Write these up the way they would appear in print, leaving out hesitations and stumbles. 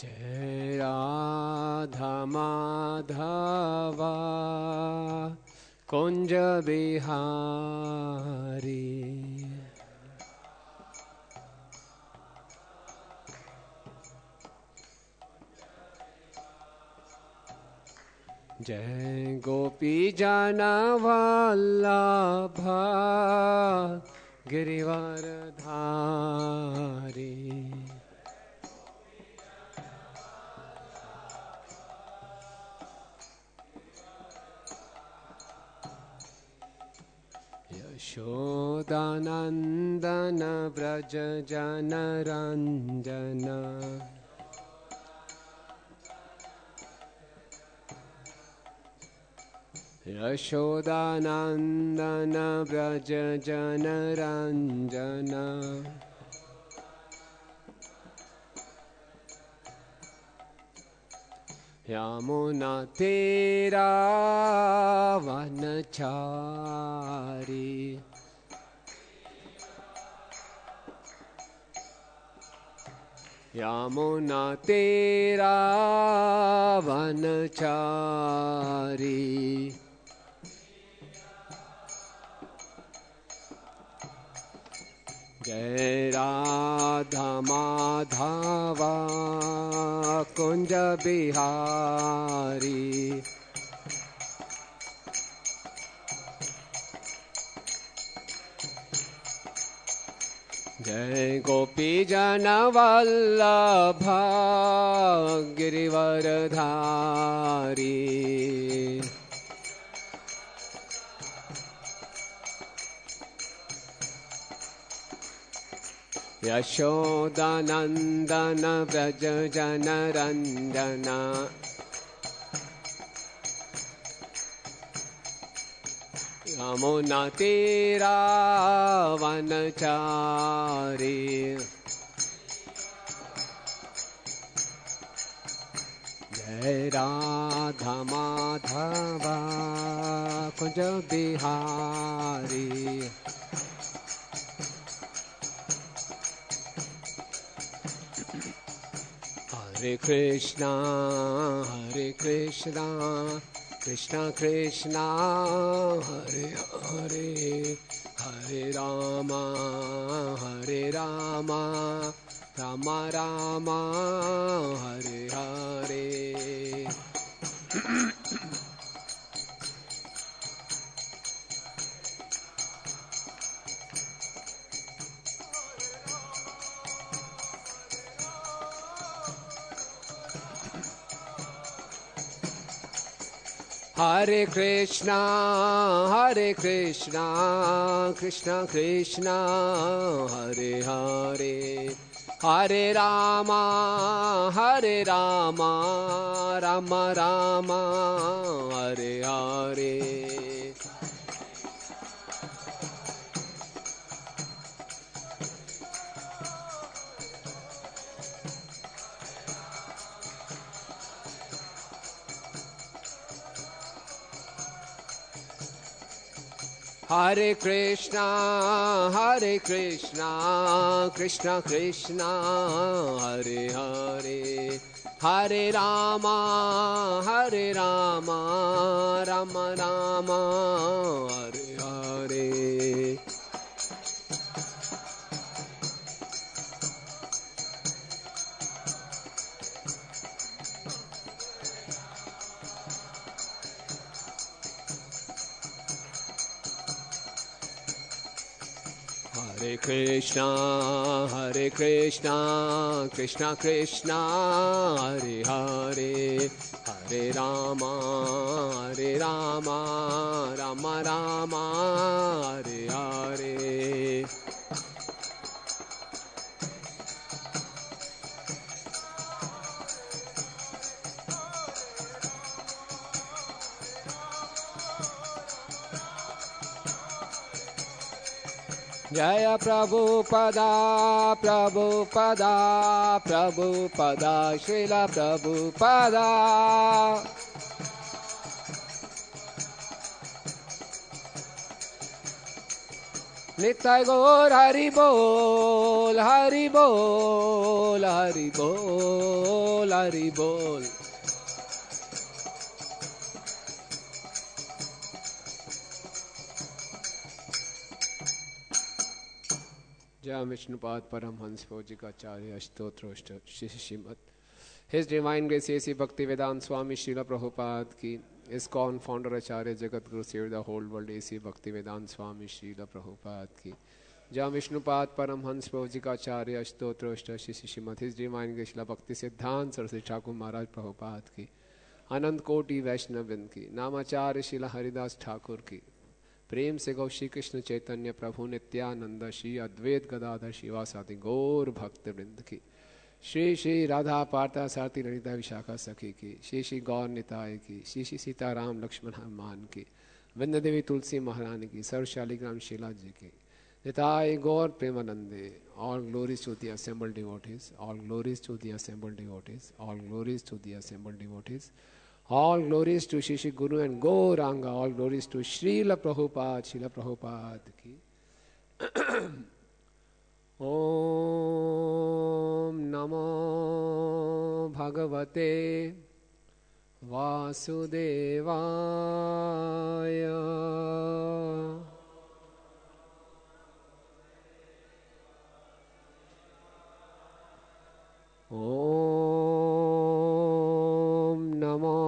जय राधा माधवा कुंज बिहारी। जय गोपी जन वल्लभा गिरिवर धारी। यशोदानंदन व्रज जन रंजन। यशोदानंदन व्रज जन रंजन। यमुना तेरा वनचारी। यमुना तेरा वनचारी। जय राधा माधवा कुंज बिहारी। जय गोपी जन वल्लभा गिरिवर धारी। यशोदानंदन व्रज जन रंजन। यमुना तेरा वनचारी। जय राधा माधवा कुंज बिहारी। हरे कृष्णा कृष्णा कृष्णा हरे हरे, हरे रामा राम राम हरे हरे। हरे कृष्णा कृष्णा कृष्णा हरे हरे, हरे रामा राम राम हरे हरे। हरे कृष्णा कृष्णा कृष्णा हरे हरे, हरे रामा राम राम हरे हरे। हरे कृष्णा कृष्णा कृष्णा हरे हरे, हरे रामा राम राम हरे हरे। जय प्रभुपदा प्रभुपदा प्रभुपदा श्रील प्रभुपदा। निताय गौर हरि बोल हरि बोल हरि बोल हरि बोल। जय विष्णुपाद परमहंस भौजिकाचार्य स्तोत्र Shrimad His Divine Grace A.C. Bhaktivedanta Swami Srila Prabhupada ki, ISKCON founder Acharya Jagat Guru Save the whole world A.C. Bhaktivedanta Swami Srila Prabhupada ki, Jai Vishnupad Paramhans Prabhupada Stotra Shrimad His Divine Grace Srila Bhakti Siddhanta Saraswati Thakur Maharaj Prabhupada ki, Anand Koti Vaishnavind ki, Namacharya Srila Haridas Thakur ki, प्रेम से गौ श्री कृष्ण चैतन्य प्रभु नित्यानंद श्री अद्वैत गदाधर शिवासादि गौर भक्त वृंद की, श्री श्री राधा पार्था सारथी ललिता विशाखा सखी की, श्री श्री गौर निताय की, श्री श्री सीताराम लक्ष्मण हनुमान की, वृंद देवी तुलसी महारानी की, सर्वशालिग्राम शीला जी की, निताय गौर प्रेमानंदे। All glories to the assembled devotees, all glories to the assembled devotees, all glories to the assembled devotees, all glories to Shri Shri Guru and Gauranga, all glories to Srila Prabhupada ki. Om Namo Bhagavate Vasudevaya. Om Namo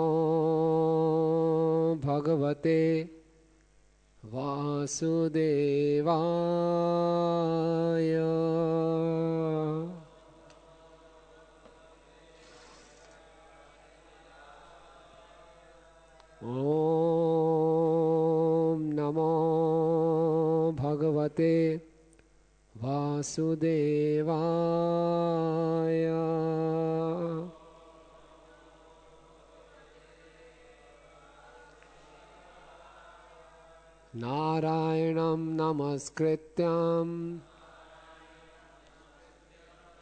Bhagavate Vasudevaya. Om Namo Bhagavate Vasudevaya. Narayanam namaskrityam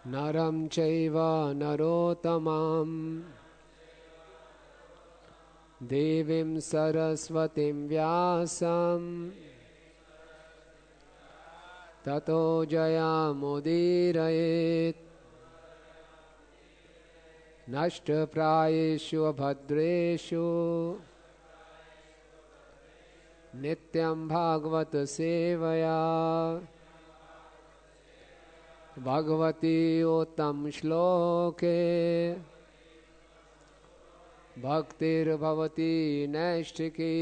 naram chaiva narottamam devim saraswatim vyasam tato jayamudirayet nashtaprayeshu abhadreshu नित्यं भागवत सेवया भगवती उत्तम श्लोके भक्तिर्भवती नैष्ठिकी।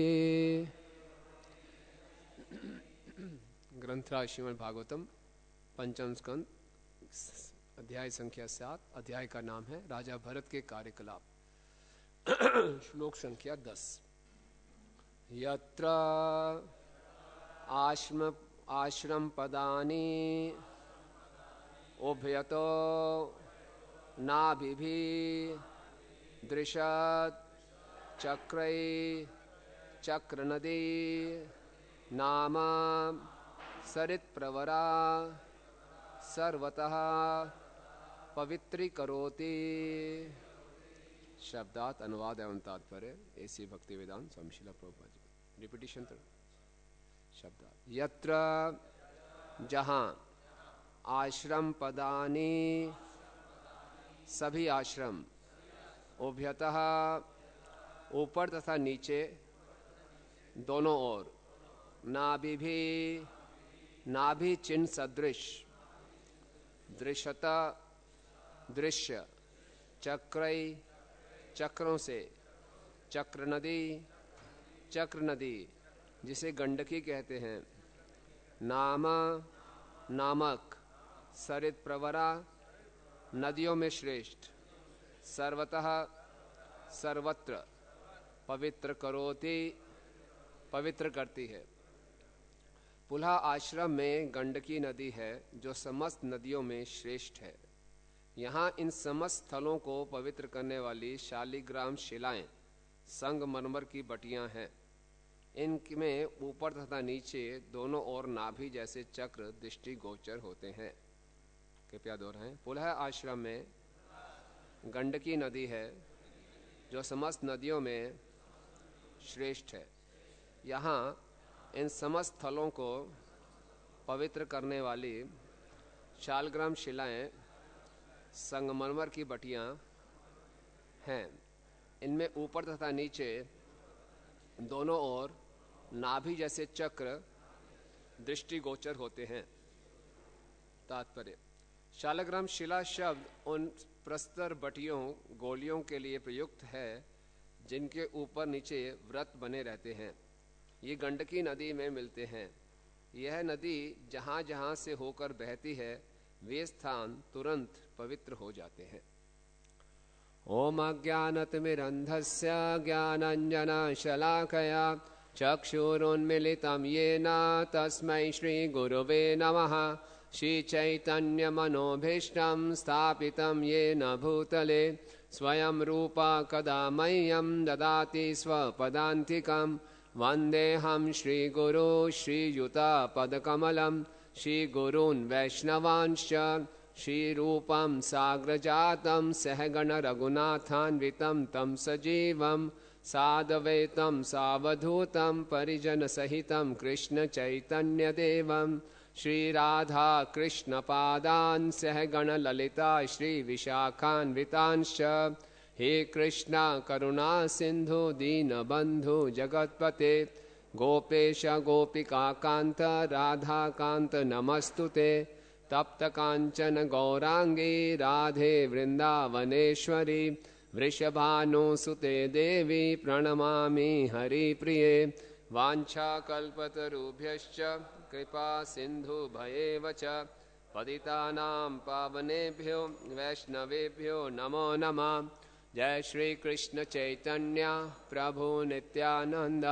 ग्रंथराज श्रीमद् भागवतम पंचम स्कंद अध्याय संख्या 7। अध्याय का नाम है राजा भरत के कार्यकलाप। श्लोक संख्या 10। यत्र आश्रम पदानि उभयतो नाभिभि दृशत् चक्रै चक्रनदी नाम सरित्प्रवरा सर्वतः पवित्रीकरोति। शब्दात अनुवाद एवं तात्पर्य ऐसी भक्ति वेदांत स्वामी श्रील प्रभुपाद जी। रिपीटिशन तो शब्द यत्र जहाँ आश्रम पदानि सभी आश्रम उभयतः ऊपर तथा नीचे दोनों ओर नाभि चिन्ह सदृश दृश्यता दृश्य चक्रई चक्रों से चक्र नदी जिसे गंडकी कहते हैं नामक सरित प्रवरा नदियों में श्रेष्ठ सर्वतः सर्वत्र पवित्र करोति पवित्र करती है। पुलहा आश्रम में गंडकी नदी है जो समस्त नदियों में श्रेष्ठ है। यहाँ इन समस्त स्थलों को पवित्र करने वाली शालिग्राम शिलाएं संगमरमर की बटियां हैं। इनमें ऊपर तथा नीचे दोनों ओर नाभि जैसे चक्र दृष्टि गोचर होते हैं। कृपया दोहराएं। पुलह आश्रम में गंडकी नदी है जो समस्त नदियों में श्रेष्ठ है। यहाँ इन समस्त स्थलों को पवित्र करने वाली शालग्राम शिलाएं संगमरमर की बटियां हैं। इनमें ऊपर तथा नीचे दोनों ओर नाभि जैसे चक्र दृष्टिगोचर होते हैं। तात्पर्य: शालग्राम शिला शब्द उन प्रस्तर बटियों गोलियों के लिए प्रयुक्त है जिनके ऊपर नीचे व्रत बने रहते हैं। ये गंडकी नदी में मिलते हैं। यह नदी जहाँ जहाँ से होकर बहती है वे स्थान तुरंत पवित्र हो जाते हैं। ओम अज्ञानतिमिरन्धस्य ज्ञानाञ्जनशलाकया चक्षुरुन्मीलितं येन तस्मै श्रीगुरुवे नमः। श्रीचैतन्यमनोभीष्टं स्थापितं येन भूतले स्वयं रूपा कदा मह्यं ददाति स्वपदान्तिकं। वन्देऽहं श्रीगुरो श्रीयुतापदकमलं श्रीगुरून् वैष्णवांश्च श्रीरूपं साग्रजातं सहगण रघुनाथान्वितं तं सजीवं साद्वैतं सावधूतं परिजनसहितं कृष्णचैतन्यदेवं श्रीराधा कृष्णपादान् सहगण ललिता श्रीविशाखान्वितांश्च। हे कृष्णा करुणा सिंधु दीनबंधु जगत्पते गोपेश गोपिकाकांत राधाकांत नमस्तुते। तप्त कांचन गौरांगी राधे वृंदावनेश्वरी वृषभानुसुते देवी प्रणमामि हरिप्रिये। वाञ्छाकल्पतरुभ्यश्च कृपा सिन्धुभयेव च पतितानां पावनेभ्यो वैष्णवेभ्यो नमो नमः। जय श्री कृष्ण चैतन्य प्रभु नित्यानंद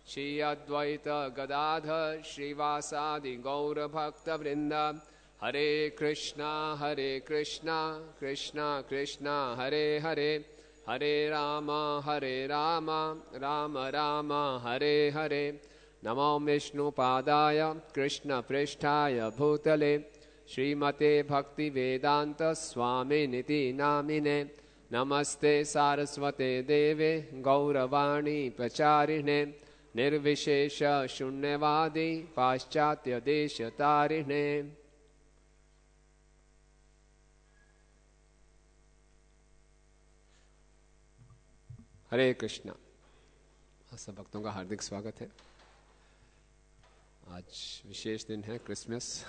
श्री अद्वैत गदाधर श्रीवासादि गौर भक्त वृंद। हरे कृष्णा कृष्णा कृष्णा हरे हरे हरे राम राम राम हरे हरे। नमो विष्णुपादाय कृष्ण पृष्ठाय भूतले श्रीमते भक्ति वेदांत स्वामिनिति नामिने। नमस्ते सारस्वते देवे गौरवाणी प्रचारिणे निर्विशेष शून्यवादी पाश्चात्य देश तारिणे। हरे कृष्णा। सब भक्तों का हार्दिक स्वागत है। आज विशेष दिन है, क्रिसमस,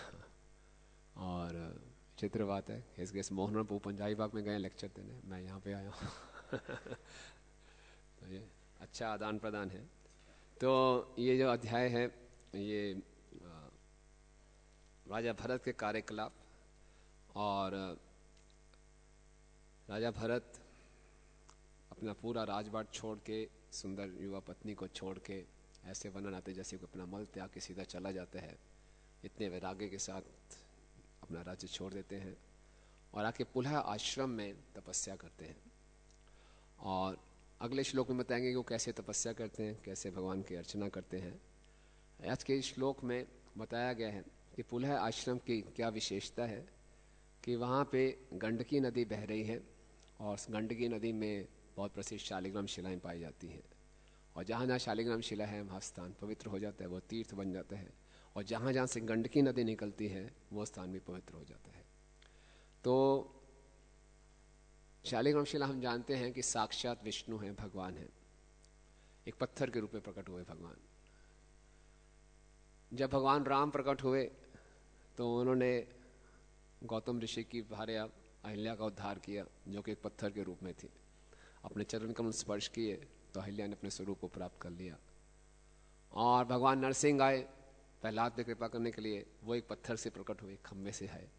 और चित्र बात है इस गेस मोहन पू पंजाबी बाग में गए लेक्चर देने, मैं यहाँ पे आया हूँ। तो ये अच्छा आदान प्रदान है। तो ये जो अध्याय है ये राजा भरत के कार्यकलाप, और राजा भरत अपना पूरा राजबाट छोड़ के, सुंदर युवा पत्नी को छोड़ के ऐसे वर्णन आते जैसे कोई अपना मल त्याग के सीधा चला जाता है। इतने वैराग्य के साथ अपना राज्य छोड़ देते हैं और आके पुलह आश्रम में तपस्या करते हैं। और अगले श्लोक में बताएंगे कि वो कैसे तपस्या करते हैं, कैसे भगवान की अर्चना करते हैं। आज के श्लोक में बताया गया है कि पुलह आश्रम की क्या विशेषता है कि वहाँ पे गंडकी नदी बह रही है और गंडकी नदी में बहुत प्रसिद्ध शालिग्राम शिलाएं पाई जाती हैं। और जहाँ जहाँ शालिग्राम शिला है वहाँ स्थान पवित्र हो जाता है, वो तीर्थ बन जाता है। और जहाँ जहाँ से गंडकी नदी निकलती है वो स्थान भी पवित्र हो जाता है। तो शालिग्राम शिला हम जानते हैं कि साक्षात विष्णु है, भगवान है, एक पत्थर के रूप में प्रकट हुए भगवान। जब भगवान राम प्रकट हुए तो उन्होंने गौतम ऋषि की भार्या अहिल्या का उद्धार किया, जो कि एक पत्थर के रूप में थी। अपने चरण कमल स्पर्श किए तो अहिल्या ने अपने स्वरूप को प्राप्त कर लिया। और भगवान नरसिंह आए प्रहलाद पे कृपा करने के लिए, वो एक पत्थर से प्रकट हुए, खम्भे से है।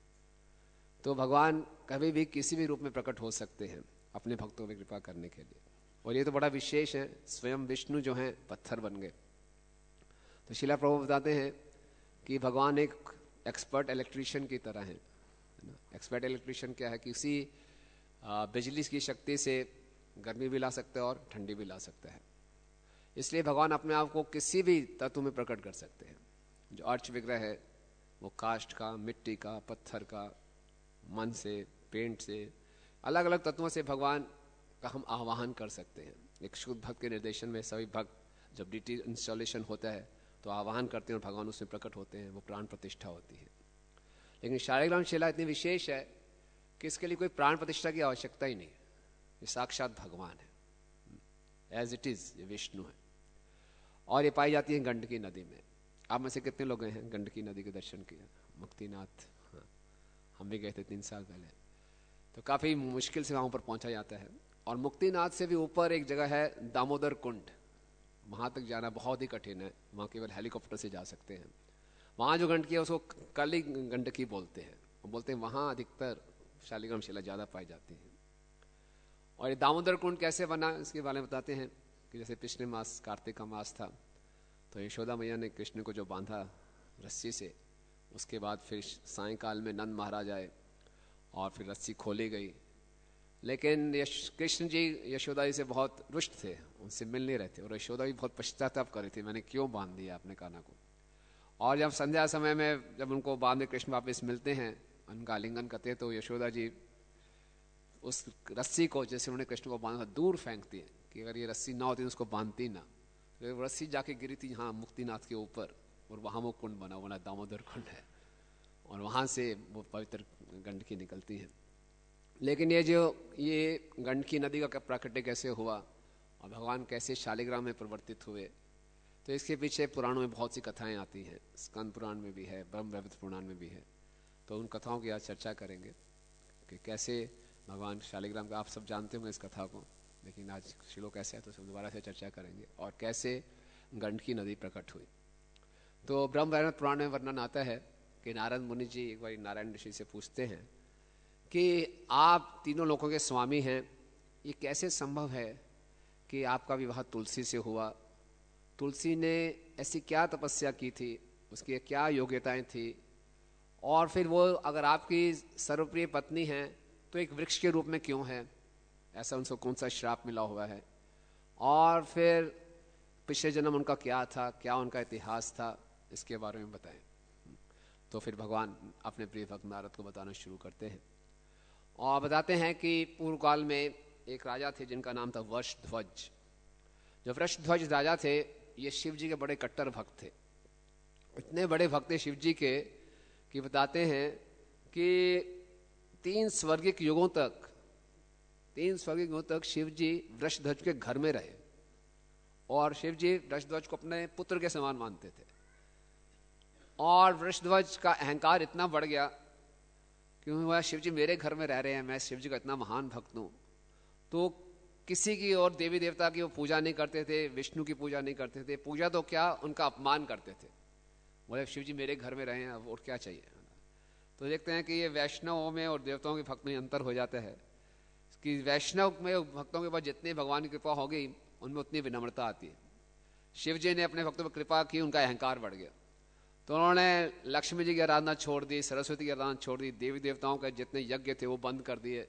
तो भगवान कभी भी किसी भी रूप में प्रकट हो सकते हैं अपने भक्तों पे कृपा करने के लिए। और ये तो बड़ा विशेष है, स्वयं विष्णु जो हैं पत्थर बन गए। तो शिला प्रभु बताते हैं कि भगवान एक एक्सपर्ट इलेक्ट्रीशियन की तरह हैं। एक्सपर्ट इलेक्ट्रीशियन क्या है कि उसी बिजली की शक्ति से गर्मी भी ला सकता है और ठंडी भी ला सकता है। इसलिए भगवान अपने आप को किसी भी तत्व में प्रकट कर सकते हैं। जो अर्च विग्रह है वो काष्ठ का, मिट्टी का, पत्थर का, मन से, पेंट से, अलग अलग तत्वों से भगवान का हम आह्वान कर सकते हैं। एक शुद्ध भक्त के निर्देशन में सभी भक्त जब डीटी इंस्टॉलेशन होता है तो आवाहन करते हैं और भगवान उसमें प्रकट होते हैं, वो प्राण प्रतिष्ठा होती है। लेकिन शालिग्राम शिला इतनी विशेष है कि इसके लिए कोई प्राण प्रतिष्ठा की आवश्यकता ही नहीं है। ये साक्षात भगवान है, एज इट इज, ये विष्णु है। और ये पाई जाती है गंडकी नदी में। आप में से कितने लोग गए हैं गंडकी नदी के दर्शन किया? मुक्तिनाथ, हाँ, हम भी गए थे 3 साल पहले। तो काफ़ी मुश्किल से वहाँ पर पहुँचा जाता है। और मुक्तिनाथ से भी ऊपर एक जगह है दामोदर कुंड, वहाँ तक जाना बहुत ही कठिन है, वहाँ केवल हेलीकॉप्टर से जा सकते हैं। वहाँ जो गंडकी है उसको काली गंडकी बोलते हैं, वो बोलते हैं वहाँ अधिकतर शालिग्राम शिला ज़्यादा पाई जाती है। और ये दामोदर कुंड कैसे बना इसके बारे में बताते हैं कि जैसे पिछले मास कार्तिक का मास था, तो यशोदा मैया ने कृष्ण को जो बांधा रस्सी से, उसके बाद फिर सायंकाल में नंद महाराज आए और फिर रस्सी खोली गई। लेकिन कृष्ण जी यशोदा जी से बहुत रुष्ट थे, उनसे मिल नहीं रहे थे, और यशोदा भी बहुत पश्चाताप कर रही थी, मैंने क्यों बांध दिया अपने कान्हा को। और जब संध्या समय में जब उनको बाद में कृष्ण वापस मिलते हैं, उनका आलिंगन करते हैं, तो यशोदा जी उस रस्सी को जैसे उन्होंने कृष्ण को बांधा दूर फेंकती है कि अगर ये रस्सी ना होती तो उसको बांधती ना। तो रस्सी जाके गिरी थी यहाँ मुक्तिनाथ के ऊपर, और वहाँ वो कुंड बना, वो दामोदर कुंड है, और वहाँ से वो पवित्र गंडकी निकलती है। लेकिन ये गंडकी नदी का प्राकट्य कैसे हुआ और भगवान कैसे शालिग्राम में परिवर्तित हुए, तो इसके पीछे पुराणों में बहुत सी कथाएं आती हैं। स्कंद पुराण में भी है, ब्रह्म वैवर्त पुराण में भी है। तो उन कथाओं की आज चर्चा करेंगे कि कैसे भगवान शालिग्राम का, आप सब जानते होंगे इस कथा को, लेकिन आज श्लोक ऐसे है तो सब दोबारा से चर्चा करेंगे, और कैसे गंडकी नदी प्रकट हुई। तो ब्रह्म वैवर्त पुराण में वर्णन आता है कि नारद मुनि जी एक बार नारायण ऋषि से पूछते हैं कि आप तीनों लोकों के स्वामी हैं, ये कैसे संभव है कि आपका विवाह तुलसी से हुआ? तुलसी ने ऐसी क्या तपस्या की थी, उसकी क्या योग्यताएं थी, और फिर वो अगर आपकी सर्वप्रिय पत्नी हैं तो एक वृक्ष के रूप में क्यों है? ऐसा उनको कौन सा श्राप मिला हुआ है? और फिर पिछले जन्म उनका क्या था, क्या उनका इतिहास था, इसके बारे में बताएं। तो फिर भगवान अपने प्रिय भक्त नारद को बताना शुरू करते हैं, और बताते हैं कि पूर्व काल में एक राजा थे जिनका नाम था वृषध्वज। जो वृषध्वज राजा थे, ये शिव जी के बड़े कट्टर भक्त थे। इतने बड़े भक्त थे शिव जी के कि बताते हैं कि 3 स्वर्गिक युगों तक शिव जी वृषध्वज के घर में रहे, और शिव जी वृषध्वज को अपने पुत्र के समान मानते थे। और वृषध्वज का अहंकार इतना बढ़ गया क्योंकि वह शिव जी मेरे घर में रह रहे हैं, मैं शिव जी का इतना महान भक्त हूँ, तो किसी की और देवी देवता की वो पूजा नहीं करते थे, विष्णु की पूजा नहीं करते थे, पूजा तो क्या उनका अपमान करते थे। बोले शिव जी मेरे घर में रहे हैं, और क्या चाहिए। तो देखते हैं कि ये वैष्णवों में और देवताओं के भक्त में अंतर हो जाता है कि वैष्णव में भक्तों के पास जितनी भगवान की कृपा हो गई उनमें उतनी विनम्रता आती है। शिव जी ने अपने भक्तों पर कृपा की, उनका अहंकार बढ़ गया, तो उन्होंने लक्ष्मी जी की आराधना छोड़ दी, सरस्वती की आराधना छोड़ दी, देवी देवताओं के जितने यज्ञ थे वो बंद कर दिए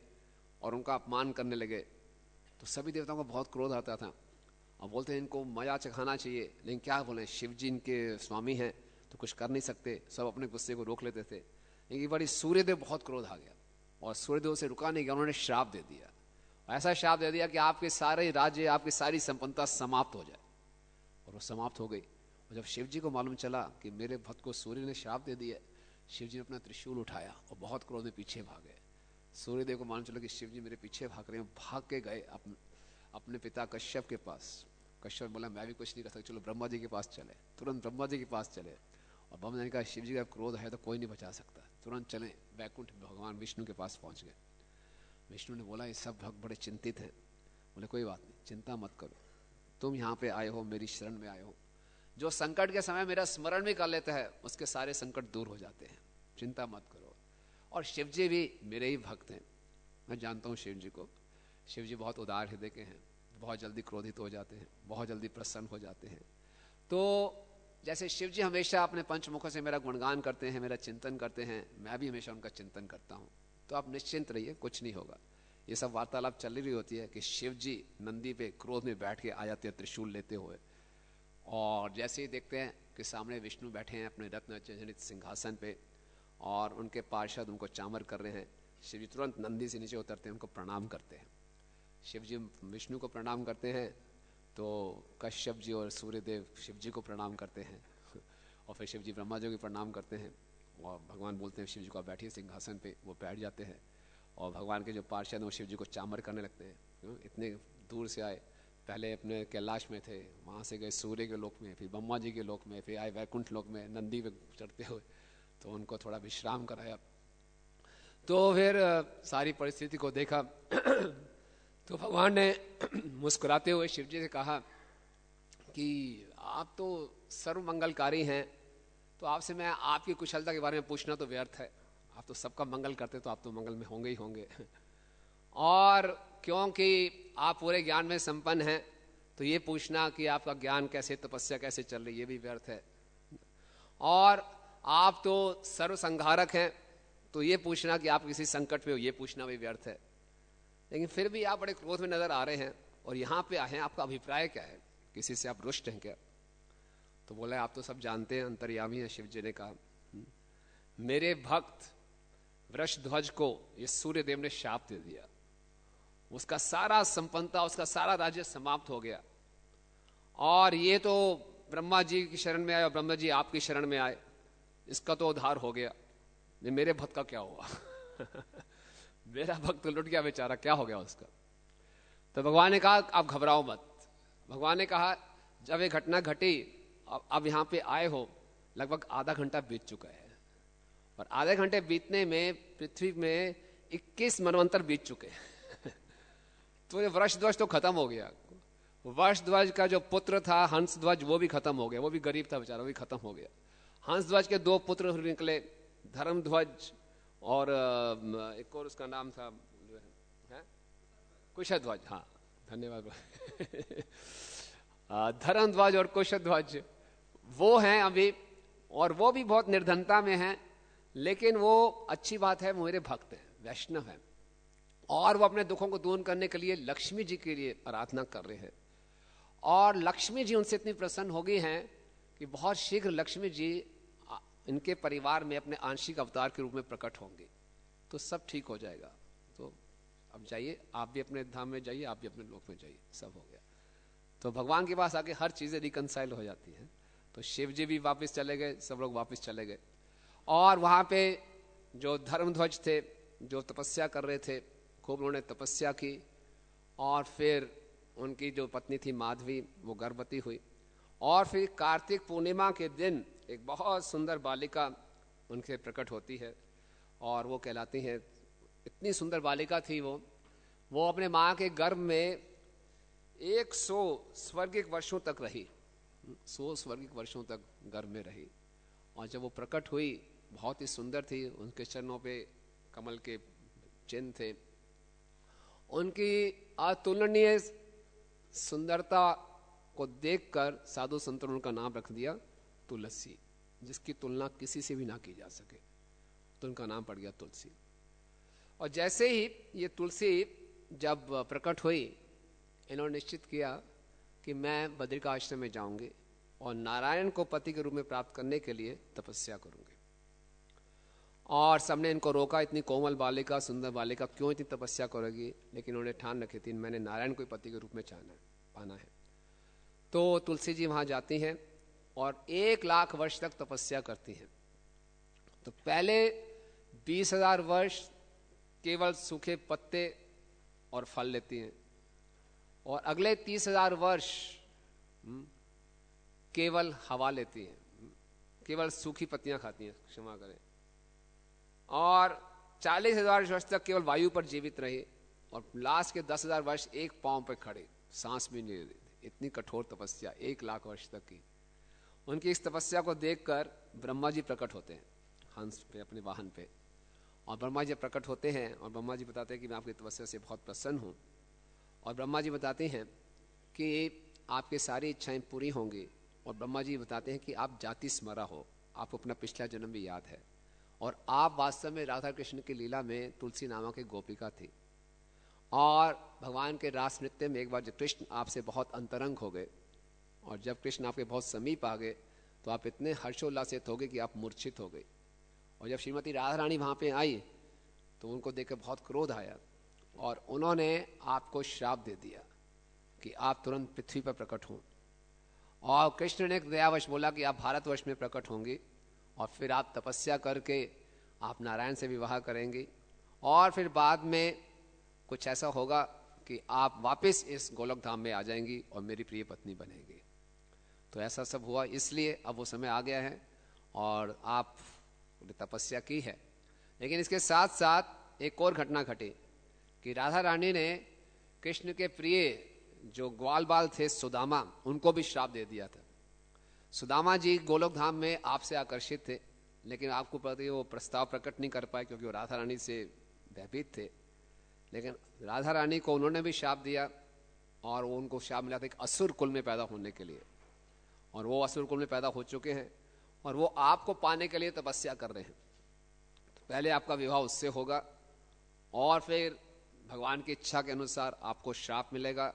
और उनका अपमान करने लगे। तो सभी देवताओं को बहुत क्रोध आता था और बोलते हैं इनको मजा चखाना चाहिए, लेकिन क्या बोले, शिव जी इनके स्वामी हैं तो कुछ कर नहीं सकते, सब अपने गुस्से को रोक लेते थे। लेकिन एक बार सूर्यदेव बहुत क्रोध आ गया और सूर्यदेव से रुका नहीं गया, उन्होंने श्राप दे दिया। ऐसा श्राप दे दिया कि आपके सारे राज्य, आपकी सारी संपन्नता समाप्त हो जाए, और वो समाप्त हो गई। और जब शिव जी को मालूम चला कि मेरे भक्त को सूर्य ने श्राप दे दिया, शिव जी ने अपना त्रिशूल उठाया और बहुत क्रोध में पीछे भागे। सूर्यदेव को मालूम चला कि शिव जी मेरे पीछे भाग रहे हैं, भाग के गए अपने पिता कश्यप के पास। कश्यप बोला मैं भी कुछ नहीं कर सकता, चलो ब्रह्मा जी के पास चले। तुरंत ब्रह्मा जी के पास चले और ब्रह्मा जी ने कहा शिव जी का क्रोध है तो कोई नहीं बचा सकता, तुरंत चले वैकुंठ भगवान विष्णु के पास पहुंच गए। विष्णु ने बोला ये सब भक्त बड़े चिंतित हैं। बोले कोई बात नहीं, चिंता मत करो, तुम यहाँ पे आए हो, मेरी शरण में आए हो, जो संकट के समय मेरा स्मरण भी कर लेता है उसके सारे संकट दूर हो जाते हैं, चिंता मत करो। और शिव जी भी मेरे ही भक्त हैं, मैं जानता हूँ शिव जी को। शिव जी बहुत उदार हृदय के हैं, बहुत जल्दी क्रोधित हो जाते हैं, बहुत जल्दी प्रसन्न हो जाते हैं। तो जैसे शिव जी हमेशा अपने पंचमुखों से मेरा गुणगान करते हैं, मेरा चिंतन करते हैं, मैं भी हमेशा उनका चिंतन करता हूँ। तो आप निश्चिंत रहिए, कुछ नहीं होगा। ये सब वार्तालाप चल रही होती है कि शिव जी नंदी पे क्रोध में बैठ के आ जाते हैं त्रिशूल लेते हुए, और जैसे ही देखते हैं कि सामने विष्णु बैठे हैं अपने रत्न जनित सिंहासन पे और उनके पार्षद उनको चामर कर रहे हैं, शिव जी तुरंत नंदी से नीचे उतरते हैं, उनको प्रणाम करते हैं। शिव जी विष्णु को प्रणाम करते हैं तो कश्यप जी और सूर्यदेव शिव जी को प्रणाम करते हैं और फिर शिव जी ब्रह्मा जी को प्रणाम करते हैं और भगवान बोलते हैं शिव जी को आप बैठिए सिंहासन पे। वो बैठ जाते हैं और भगवान के जो पार्षद हैं वो शिव जी को चामर करने लगते हैं। इतने दूर से आए, पहले अपने कैलाश में थे, वहाँ से गए सूर्य के लोक में, फिर ब्रह्मा जी के लोक में, फिर आए वैकुंठ लोक में नंदी पे चढ़ते हुए, तो उनको थोड़ा विश्राम कराया। तो फिर सारी परिस्थिति को देखा तो भगवान ने मुस्कुराते हुए शिव जी से कहा कि आप तो सर्व मंगलकारी हैं, तो आपसे मैं आपकी कुशलता के बारे में पूछना तो व्यर्थ है। आप तो सबका मंगल करते, तो आप तो मंगल में होंगे ही होंगे। और क्योंकि आप पूरे ज्ञान में संपन्न हैं, तो ये पूछना कि आपका ज्ञान कैसे, तपस्या कैसे चल रही, ये भी व्यर्थ है। और आप तो सर्व संहारक हैं, तो ये पूछना कि आप किसी संकट में हो, ये पूछना भी व्यर्थ है। लेकिन फिर भी आप बड़े क्रोध में नजर आ रहे हैं और यहाँ पे आए हैं, आपका अभिप्राय क्या है, किसी से आप रुष्ट हैं क्या? तो बोला आप तो सब जानते हैं, अंतर्यामी है। शिव जी ने कहा मेरे भक्त वृषध्वज को ये सूर्य देव ने शाप दे दिया, उसका सारा संपन्नता, उसका सारा राज्य समाप्त हो गया। और ये तो ब्रह्मा जी की शरण में आए और ब्रह्मा जी आपकी शरण में आए, इसका तो उद्धार हो गया। ये मेरे भक्त का क्या हुआ? मेरा भक्त तो लुट गया बेचारा, क्या हो गया उसका? तो भगवान ने कहा आप घबराओ मत। भगवान ने कहा जब ये घटना घटी, अब यहाँ पे आए हो, लगभग आधा घंटा बीत चुका है, और आधे घंटे बीतने में पृथ्वी में 21 मनवंतर बीत चुके तो ये वृषध्वज तो खत्म हो गया। वृषध्वज का जो पुत्र था हंसध्वज, वो भी खत्म हो गया, वो भी गरीब था बेचारा, वो भी खत्म हो गया। हंसध्वज के 2 पुत्र निकले, धर्मध्वज और एक और उसका नाम था कुशध्वज। हाँ धन्यवाद। धर्मध्वज और कुशध्वज वो हैं अभी, और वो भी बहुत निर्धनता में हैं, लेकिन वो अच्छी बात है, वो मेरे भक्त हैं, वैष्णव हैं, और वो अपने दुखों को दूर करने के लिए लक्ष्मी जी के लिए आराधना कर रहे हैं। और लक्ष्मी जी उनसे इतनी प्रसन्न हो गई हैं कि बहुत शीघ्र लक्ष्मी जी इनके परिवार में अपने आंशिक अवतार के रूप में प्रकट होंगे, तो सब ठीक हो जाएगा। तो अब जाइए, आप भी अपने धाम में जाइए, आप भी अपने लोक में जाइए, सब हो गया। तो भगवान के पास आके हर चीजें रिकनसाइल हो जाती हैं। तो शिव जी भी वापस चले गए, सब लोग वापस चले गए। और वहां पे जो धर्मध्वज थे, जो तपस्या कर रहे थे, खूब उन्होंने तपस्या की, और फिर उनकी जो पत्नी थी माधवी, वो गर्भवती हुई। और फिर कार्तिक पूर्णिमा के दिन एक बहुत सुंदर बालिका उनके प्रकट होती है, और वो कहलाती है, इतनी सुंदर बालिका थी वो अपने माँ के गर्भ में 100 स्वर्गिक वर्षों तक रही, 100 स्वर्गिक वर्षों तक गर्भ में रही। और जब वो प्रकट हुई, बहुत ही सुंदर थी, उनके चरणों पे कमल के चिन्ह थे। उनकी अतुलनीय सुंदरता को देखकर साधु संतों ने उनका नाम रख दिया तुलसी, जिसकी तुलना किसी से भी ना की जा सके, तो उनका नाम पड़ गया तुलसी। और जैसे ही ये तुलसी जब प्रकट हुई, इन्होंने निश्चित किया कि मैं बद्रिका आश्रम में जाऊंगी और नारायण को पति के रूप में प्राप्त करने के लिए तपस्या करूंगी। और सबने इनको रोका, इतनी कोमल बालिका, सुंदर बालिका, क्यों इतनी तपस्या करोगी? लेकिन उन्होंने ठान रखी थी, मैंने नारायण को पति के रूप में पाना है। तो तुलसी जी वहां जाती हैं और 1 लाख वर्ष तक तपस्या करती हैं। तो पहले 20,000 वर्ष केवल सूखे पत्ते और फल लेती हैं, और अगले 30,000 वर्ष केवल हवा लेती हैं, केवल सूखी पत्तियां खाती हैं, क्षमा करें। और 40,000 वर्ष तक केवल वायु पर जीवित रही, और लास्ट के 10,000 वर्ष एक पांव पर खड़े, सांस भी नहीं लेते। इतनी कठोर तपस्या 1 लाख वर्ष तक की। उनकी इस तपस्या को देखकर ब्रह्मा जी प्रकट होते हैं हंस पे, अपने वाहन पे। और ब्रह्मा जी प्रकट होते हैं और ब्रह्मा जी बताते हैं कि मैं आपकी तपस्या से बहुत प्रसन्न हूँ। और ब्रह्मा जी बताते हैं कि आपकी सारी इच्छाएं पूरी होंगी। और ब्रह्मा जी बताते हैं कि आप जाति स्मरा हो, आपको अपना पिछला जन्म भी याद है, और आप वास्तव में राधा कृष्ण की लीला में तुलसी नामक एक गोपिका थी। और भगवान के रास नृत्य में एक बार जब कृष्ण आपसे बहुत अंतरंग हो गए, और जब कृष्ण आपके बहुत समीप आ गए, तो आप इतने हर्षोल्लासित हो गए कि आप मूर्छित हो गए। और जब श्रीमती राधा रानी वहाँ पे आई, तो उनको देखकर बहुत क्रोध आया, और उन्होंने आपको श्राप दे दिया कि आप तुरंत पृथ्वी पर प्रकट हों। और कृष्ण ने दयावश बोला कि आप भारतवर्ष में प्रकट होंगी और फिर आप तपस्या करके आप नारायण से विवाह करेंगी और फिर बाद में कुछ ऐसा होगा कि आप वापस इस गोलोक धाम में आ जाएंगी और मेरी प्रिय पत्नी बनेगी। तो ऐसा सब हुआ, इसलिए अब वो समय आ गया है और आप तपस्या की है। लेकिन इसके साथ साथ एक और घटना घटी कि राधा रानी ने कृष्ण के प्रिय जो ग्वाल बाल थे सुदामा, उनको भी श्राप दे दिया था। सुदामा जी गोलोक धाम में आपसे आकर्षित थे, लेकिन आपको प्रति वो प्रस्ताव प्रकट नहीं कर पाए क्योंकि वो राधा रानी से भयभीत थे। लेकिन राधा रानी को उन्होंने भी श्राप दिया और वो उनको श्राप मिला था एक असुर कुल में पैदा होने के लिए, और वो असुर कुल में पैदा हो चुके हैं और वो आपको पाने के लिए तपस्या कर रहे हैं। तो पहले आपका विवाह उससे होगा और फिर भगवान की इच्छा के अनुसार आपको श्राप मिलेगा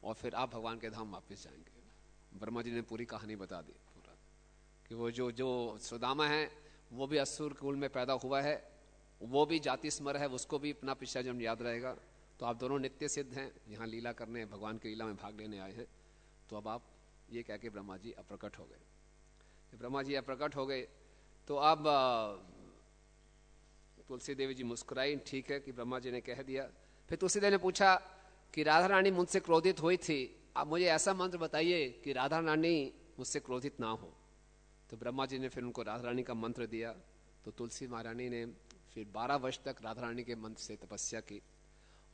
और फिर आप भगवान के धाम वापस जाएंगे। ब्रह्मा जी ने पूरी कहानी बता दी पूरा कि वो जो सुदामा है वो भी असुर कुल में पैदा हुआ है, वो भी जाति स्मर है, उसको भी अपना पिछला जन्म याद रहेगा। तो आप दोनों नित्य सिद्ध हैं, यहाँ लीला करने भगवान की लीला में भाग लेने आए हैं। तो अब आप ये कह के ब्रह्मा जी अप्रकट हो गए। ब्रह्मा जी अप्रकट हो गए तो अब तुलसी देवी जी मुस्कुराई, ठीक है कि ब्रह्मा जी ने कह दिया। फिर तुलसी देवी ने पूछा कि राधा रानी मुझसे क्रोधित हुई थी, आप मुझे ऐसा मंत्र बताइए कि राधा रानी मुझसे क्रोधित ना हो। तो ब्रह्मा जी ने फिर उनको राधा रानी का मंत्र दिया। तो तुलसी महारानी ने फिर 12 वर्ष तक राधा रानी के मंत्र से तपस्या की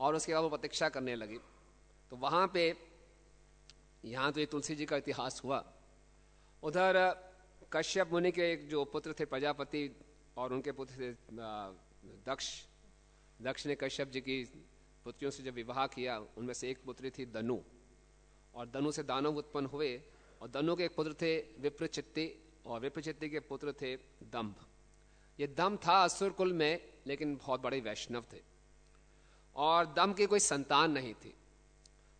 और उसके बाद वो प्रतीक्षा करने लगी। तो वहां पे यहाँ तो ये तुलसी जी का इतिहास हुआ। उधर कश्यप मुनि के एक जो पुत्र थे प्रजापति और उनके पुत्र थे दक्ष ने कश्यप जी की पुत्रियों से जब विवाह किया, उनमें से एक पुत्री थी दनु, और दनु से दानव उत्पन्न हुए और दनु के एक पुत्र थे विप्रचित्ति और विप्रचित्ति के पुत्र थे दंभ। ये दंभ था असुर कुल में लेकिन बहुत बड़े वैष्णव थे और दंभ की कोई संतान नहीं थी।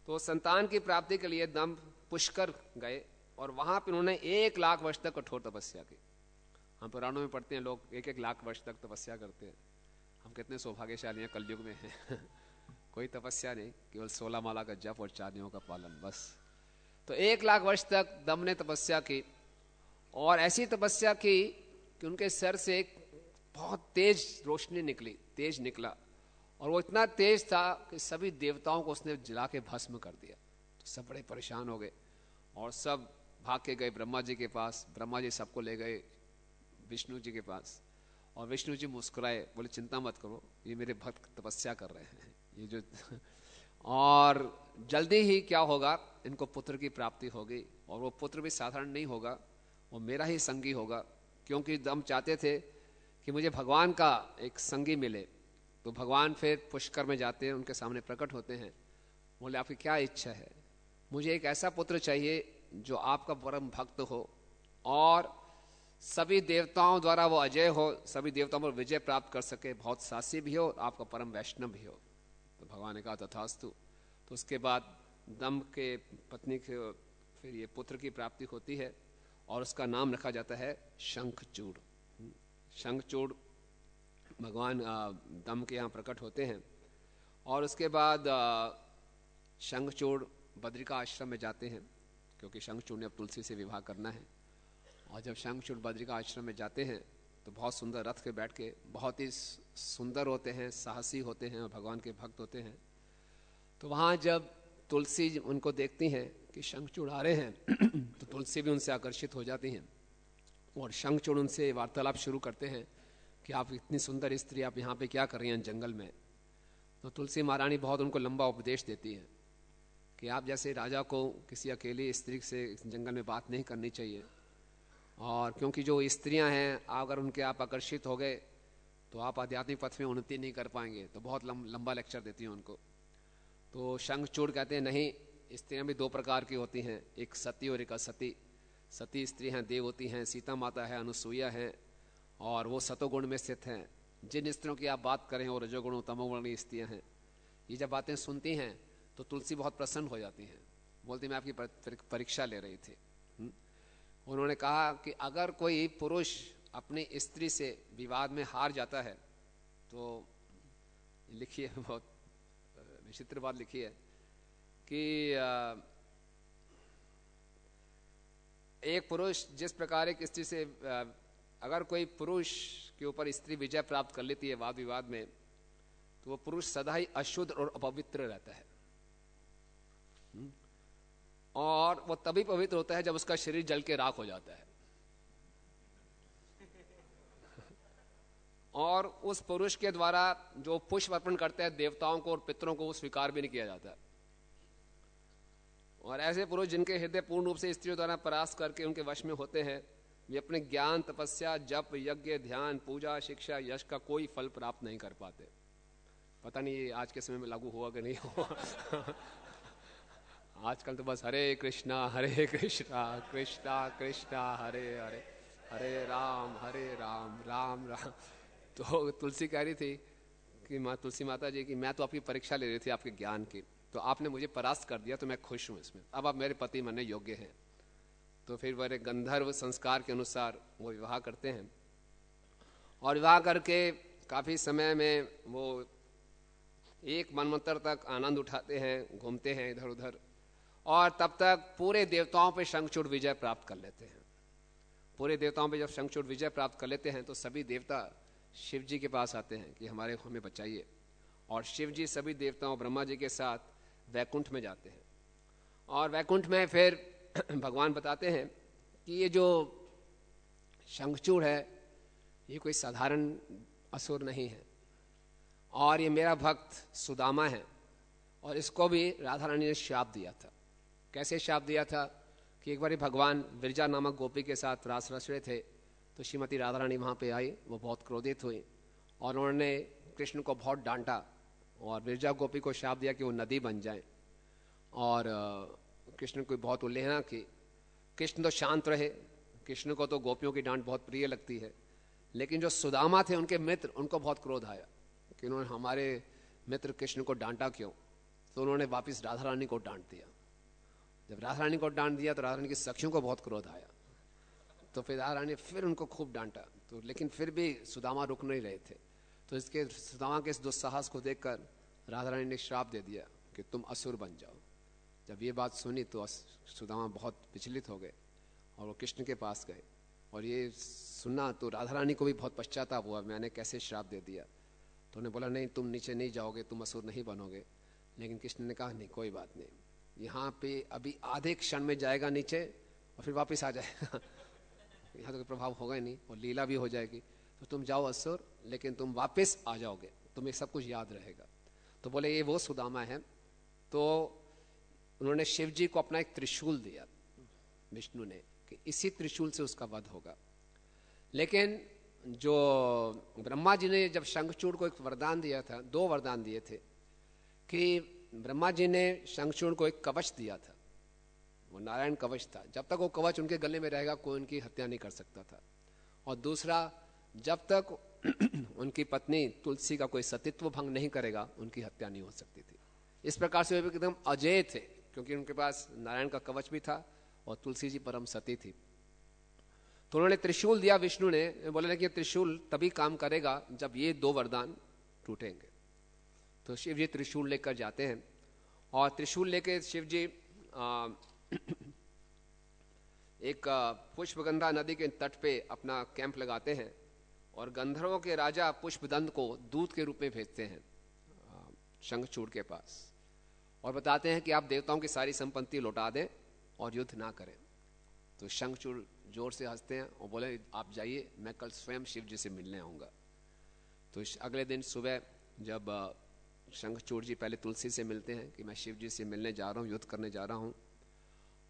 तो संतान की प्राप्ति के लिए दंभ पुष्कर गए और वहां पर उन्होंने 1 लाख वर्ष तक कठोर तपस्या की। हम पुराणों में पढ़ते हैं लोग 1-1 लाख वर्ष तक तपस्या करते हैं। हम कितने सौभाग्यशाली हैं, कलयुग में हैं। कोई तपस्या नहीं, केवल 16 माला का जप और 4 नियमों का पालन बस। तो 1 लाख वर्ष तक दम ने तपस्या की और ऐसी तपस्या की कि उनके सर से एक बहुत तेज रोशनी निकली, तेज निकला, और वो इतना तेज था कि सभी देवताओं को उसने जला के भस्म कर दिया। तो सब बड़े परेशान हो गए और सब भाग के गए ब्रह्मा जी के पास। ब्रह्मा जी सबको ले गए विष्णु जी के पास और विष्णु जी मुस्कुराए, बोले चिंता मत करो, ये मेरे भक्त तपस्या कर रहे हैं, ये जो और जल्दी ही क्या होगा, इनको पुत्र की प्राप्ति होगी और वो पुत्र भी साधारण नहीं होगा, वो मेरा ही संगी होगा। क्योंकि दम चाहते थे कि मुझे भगवान का एक संगी मिले। तो भगवान फिर पुष्कर में जाते हैं, उनके सामने प्रकट होते हैं, बोले आपकी क्या इच्छा है? मुझे एक ऐसा पुत्र चाहिए जो आपका परम भक्त हो और सभी देवताओं द्वारा वो अजय हो, सभी देवताओं पर विजय प्राप्त कर सके, बहुत सासी भी हो, आपका परम वैष्णव भी हो। तो भगवान ने कहा तथास्तु। तो उसके बाद दम्भ के पत्नी के फिर ये पुत्र की प्राप्ति होती है और उसका नाम रखा जाता है शंखचूड़। शंखचूड़ भगवान दम्भ के यहाँ प्रकट होते हैं और उसके बाद शंखचूड़ बद्रिका आश्रम में जाते हैं क्योंकि शंखचूड़ ने अब तुलसी से विवाह करना है। और जब शंखचूड़ बद्रिका आश्रम में जाते हैं तो बहुत सुंदर रथ पे बैठ के, बहुत ही सुंदर होते हैं, साहसी होते हैं और भगवान के भक्त होते हैं। तो वहाँ जब तुलसी उनको देखती हैं कि शंखचूड़ आ रहे हैं तो तुलसी भी उनसे आकर्षित हो जाती हैं और शंखचूड़ उनसे वार्तालाप शुरू करते हैं कि आप इतनी सुंदर स्त्री, आप यहाँ पे क्या कर रही हैं जंगल में? तो तुलसी महारानी बहुत उनको लंबा उपदेश देती हैं कि आप जैसे राजा को किसी अकेली स्त्री से जंगल में बात नहीं करनी चाहिए, और क्योंकि जो स्त्रियां हैं अगर उनके आप आकर्षित हो गए तो आप आध्यात्मिक पथ में उन्नति नहीं कर पाएंगे। तो बहुत लंबा लेक्चर देती हैं उनको। तो शंखचूड़ कहते हैं नहीं, स्त्रियां भी 2 प्रकार की होती हैं, एक सती और एक असती। सती स्त्री हैं, देव होती हैं, सीता माता है, अनुसुईया है, और वो सतोगुण में स्थित हैं। जिन स्त्रियों की आप बात करें वो रजोगुण तमोगुणी स्त्रियां हैं। ये जब बातें सुनती हैं तो तुलसी बहुत प्रसन्न हो जाती हैं, बोलती मैं आपकी परीक्षा ले रही थी। उन्होंने कहा कि अगर कोई पुरुष अपनी स्त्री से विवाद में हार जाता है तो लिखी है, बहुत विचित्र बात लिखी है कि एक पुरुष जिस प्रकार एक स्त्री से अगर कोई पुरुष के ऊपर स्त्री विजय प्राप्त कर लेती है वाद विवाद में, तो वो पुरुष सदा ही अशुद्ध और अपवित्र रहता है। और वो तभी पवित्र होता है जब उसका शरीर जल के राख हो जाता है। और उस पुरुष के द्वारा जो पुष्प अर्पण करते हैं देवताओं को और पितरों को, वो स्वीकार भी नहीं किया जाता। और ऐसे पुरुष जिनके हृदय पूर्ण रूप से स्त्रियों द्वारा परास्त करके उनके वश में होते हैं, वे अपने ज्ञान, तपस्या, जप, यज्ञ, ध्यान, पूजा, शिक्षा, यश का कोई फल प्राप्त नहीं कर पाते। पता नहीं ये आज के समय में लागू हुआ कि नहीं हुआ। आजकल तो बस हरे कृष्णा कृष्णा कृष्णा हरे हरे, हरे राम राम राम। तो तुलसी कह रही थी कि माँ तुलसी माता जी की, मैं तो आपकी परीक्षा ले रही थी आपके ज्ञान की, तो आपने मुझे परास्त कर दिया, तो मैं खुश हूँ इसमें। अब आप मेरे पति बनने योग्य हैं। तो फिर वह गंधर्व संस्कार के अनुसार वो विवाह करते हैं। और विवाह करके काफ़ी समय में वो एक मनमंत्र तक आनंद उठाते हैं, घूमते हैं इधर उधर, और तब तक पूरे देवताओं पे शंखचूड़ विजय प्राप्त कर लेते हैं। पूरे देवताओं पे जब शंखचूड़ विजय प्राप्त कर लेते हैं तो सभी देवता शिव जी के पास आते हैं कि हमें बचाइए। और शिव जी सभी देवताओं ब्रह्मा जी के साथ वैकुंठ में जाते हैं। और वैकुंठ में फिर भगवान बताते हैं कि ये जो शंखचूड़ है ये कोई साधारण असुर नहीं है, और ये मेरा भक्त सुदामा है। और इसको भी राधा रानी ने श्राप दिया था। कैसे श्राप दिया था कि एक बार भगवान विरजा नामक गोपी के साथ रास रच रहे थे, तो श्रीमती राधा रानी वहाँ पे आई। वो बहुत क्रोधित हुई और उन्होंने कृष्ण को बहुत डांटा और विरजा गोपी को श्राप दिया कि वो नदी बन जाए। और कृष्ण को बहुत उल्लेखना की। कृष्ण तो शांत रहे, कृष्ण को तो गोपियों की डांट बहुत प्रिय लगती है, लेकिन जो सुदामा थे उनके मित्र, उनको बहुत क्रोध आया कि उन्होंने हमारे मित्र कृष्ण को डांटा क्यों। तो उन्होंने वापस राधा रानी को डांट दिया। जब राधा रानी को डांट दिया तो राधा रानी की सखियों को बहुत क्रोध आया। तो फिर राधा रानी ने फिर उनको खूब डांटा, तो लेकिन फिर भी सुदामा रुक नहीं रहे थे। तो इसके सुदामा के इस दुस्साहस को देखकर राधा रानी ने श्राप दे दिया कि तुम असुर बन जाओ। जब ये बात सुनी तो सुदामा बहुत विचलित हो गए और वो कृष्ण के पास गए। और ये सुना तो राधा रानी को भी बहुत पश्चाताप हुआ, मैंने कैसे श्राप दे दिया। तो उन्होंने बोला नहीं, तुम नीचे नहीं जाओगे, तुम असुर नहीं बनोगे। लेकिन कृष्ण ने कहा नहीं, कोई बात नहीं, यहाँ पे अभी आधे क्षण में जाएगा नीचे और फिर वापस आ जाएगा। यहाँ तो कोई प्रभाव होगा ही नहीं और लीला भी हो जाएगी। तो तुम जाओ असुर, लेकिन तुम वापस आ जाओगे, तुम्हें सब कुछ याद रहेगा। तो बोले ये वो सुदामा है। तो उन्होंने शिव जी को अपना एक त्रिशूल दिया विष्णु ने कि इसी त्रिशूल से उसका वध होगा। लेकिन जो ब्रह्मा जी ने जब शंखचूड़ को एक वरदान दिया था, 2 वरदान दिए थे कि ब्रह्मा जी ने शंखचूड़ को एक कवच दिया था, वो नारायण कवच था। जब तक वो कवच उनके गले में रहेगा कोई उनकी हत्या नहीं कर सकता था। और दूसरा, जब तक उनकी पत्नी तुलसी का कोई सतीत्व भंग नहीं करेगा उनकी हत्या नहीं हो सकती थी। इस प्रकार से वे एकदम अजेय थे, क्योंकि उनके पास नारायण का कवच भी था और तुलसी जी परम सती थी। तो उन्होंने त्रिशूल दिया विष्णु ने, बोले कि त्रिशूल तभी काम करेगा जब ये 2 वरदान टूटेंगे। तो शिव जी त्रिशूल लेकर जाते हैं और त्रिशूल लेकर शिव जी एक पुष्पगंधा नदी के तट पे अपना कैंप लगाते हैं और गंधर्वों के राजा पुष्पदंत को दूत के रूप में भेजते हैं शंखचूड़ के पास और बताते हैं कि आप देवताओं की सारी संपत्ति लौटा दें और युद्ध ना करें। तो शंखचूड़ जोर से हंसते हैं और बोले आप जाइए, मैं कल स्वयं शिव जी से मिलने आऊँगा। तो अगले दिन सुबह जब शंखचूड़ जी पहले तुलसी से मिलते हैं कि मैं शिव जी से मिलने जा रहा हूँ, युद्ध करने जा रहा हूँ।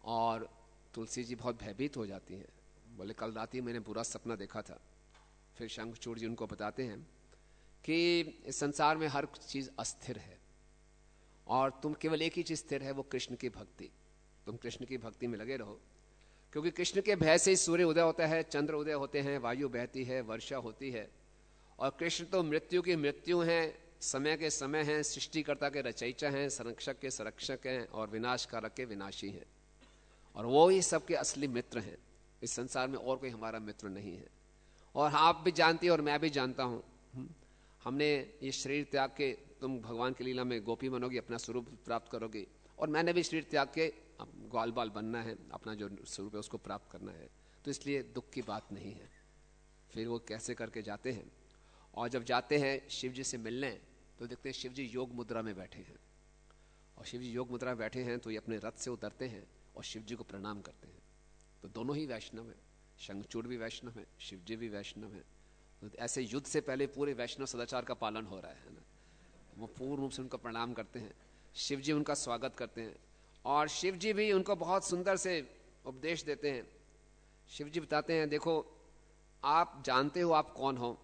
और तुलसी जी बहुत भयभीत हो जाती हैं, बोले कल रात ही मैंने बुरा सपना देखा था। फिर शंखचूड़ जी उनको बताते हैं कि इस संसार में हर चीज़ अस्थिर है और तुम केवल एक ही चीज़ स्थिर है, वो कृष्ण की भक्ति। तुम कृष्ण की भक्ति में लगे रहो, क्योंकि कृष्ण के भय से ही सूर्य उदय होता है, चंद्र उदय होते हैं, वायु बहती है, वर्षा होती है। और कृष्ण तो मृत्यु की मृत्यु हैं, समय के समय हैं, सृष्टिकर्ता के रचयिता हैं, संरक्षक के संरक्षक हैं और विनाशकारक के विनाशी हैं। और वो ही सबके असली मित्र हैं। इस संसार में और कोई हमारा मित्र नहीं है। और आप भी जानती हैं और मैं भी जानता हूँ, हमने ये शरीर त्याग के तुम भगवान की लीला में गोपी बनोगी, अपना स्वरूप प्राप्त करोगी और मैंने भी शरीर त्याग के ग्वाल बाल बनना है, अपना जो स्वरूप है उसको प्राप्त करना है, तो इसलिए दुख की बात नहीं है। फिर वो कैसे करके जाते हैं, और जब जाते हैं शिव जी से मिलने तो देखते हैं शिव जी योग मुद्रा में बैठे हैं, और शिव जी योग मुद्रा में बैठे हैं तो ये अपने रथ से उतरते हैं और शिव जी को प्रणाम करते हैं। तो दोनों ही वैष्णव हैं, शंखचूड़ भी वैष्णव है, शिव जी भी वैष्णव है। तो ऐसे युद्ध से पहले पूरे वैष्णव सदाचार का पालन हो रहा है ना। वो पूर्ण रूप से उनको प्रणाम करते हैं, शिव जी उनका स्वागत करते हैं, और शिव जी भी उनको बहुत सुंदर से उपदेश देते हैं। शिव जी बताते हैं, देखो आप जानते हो आप कौन हो,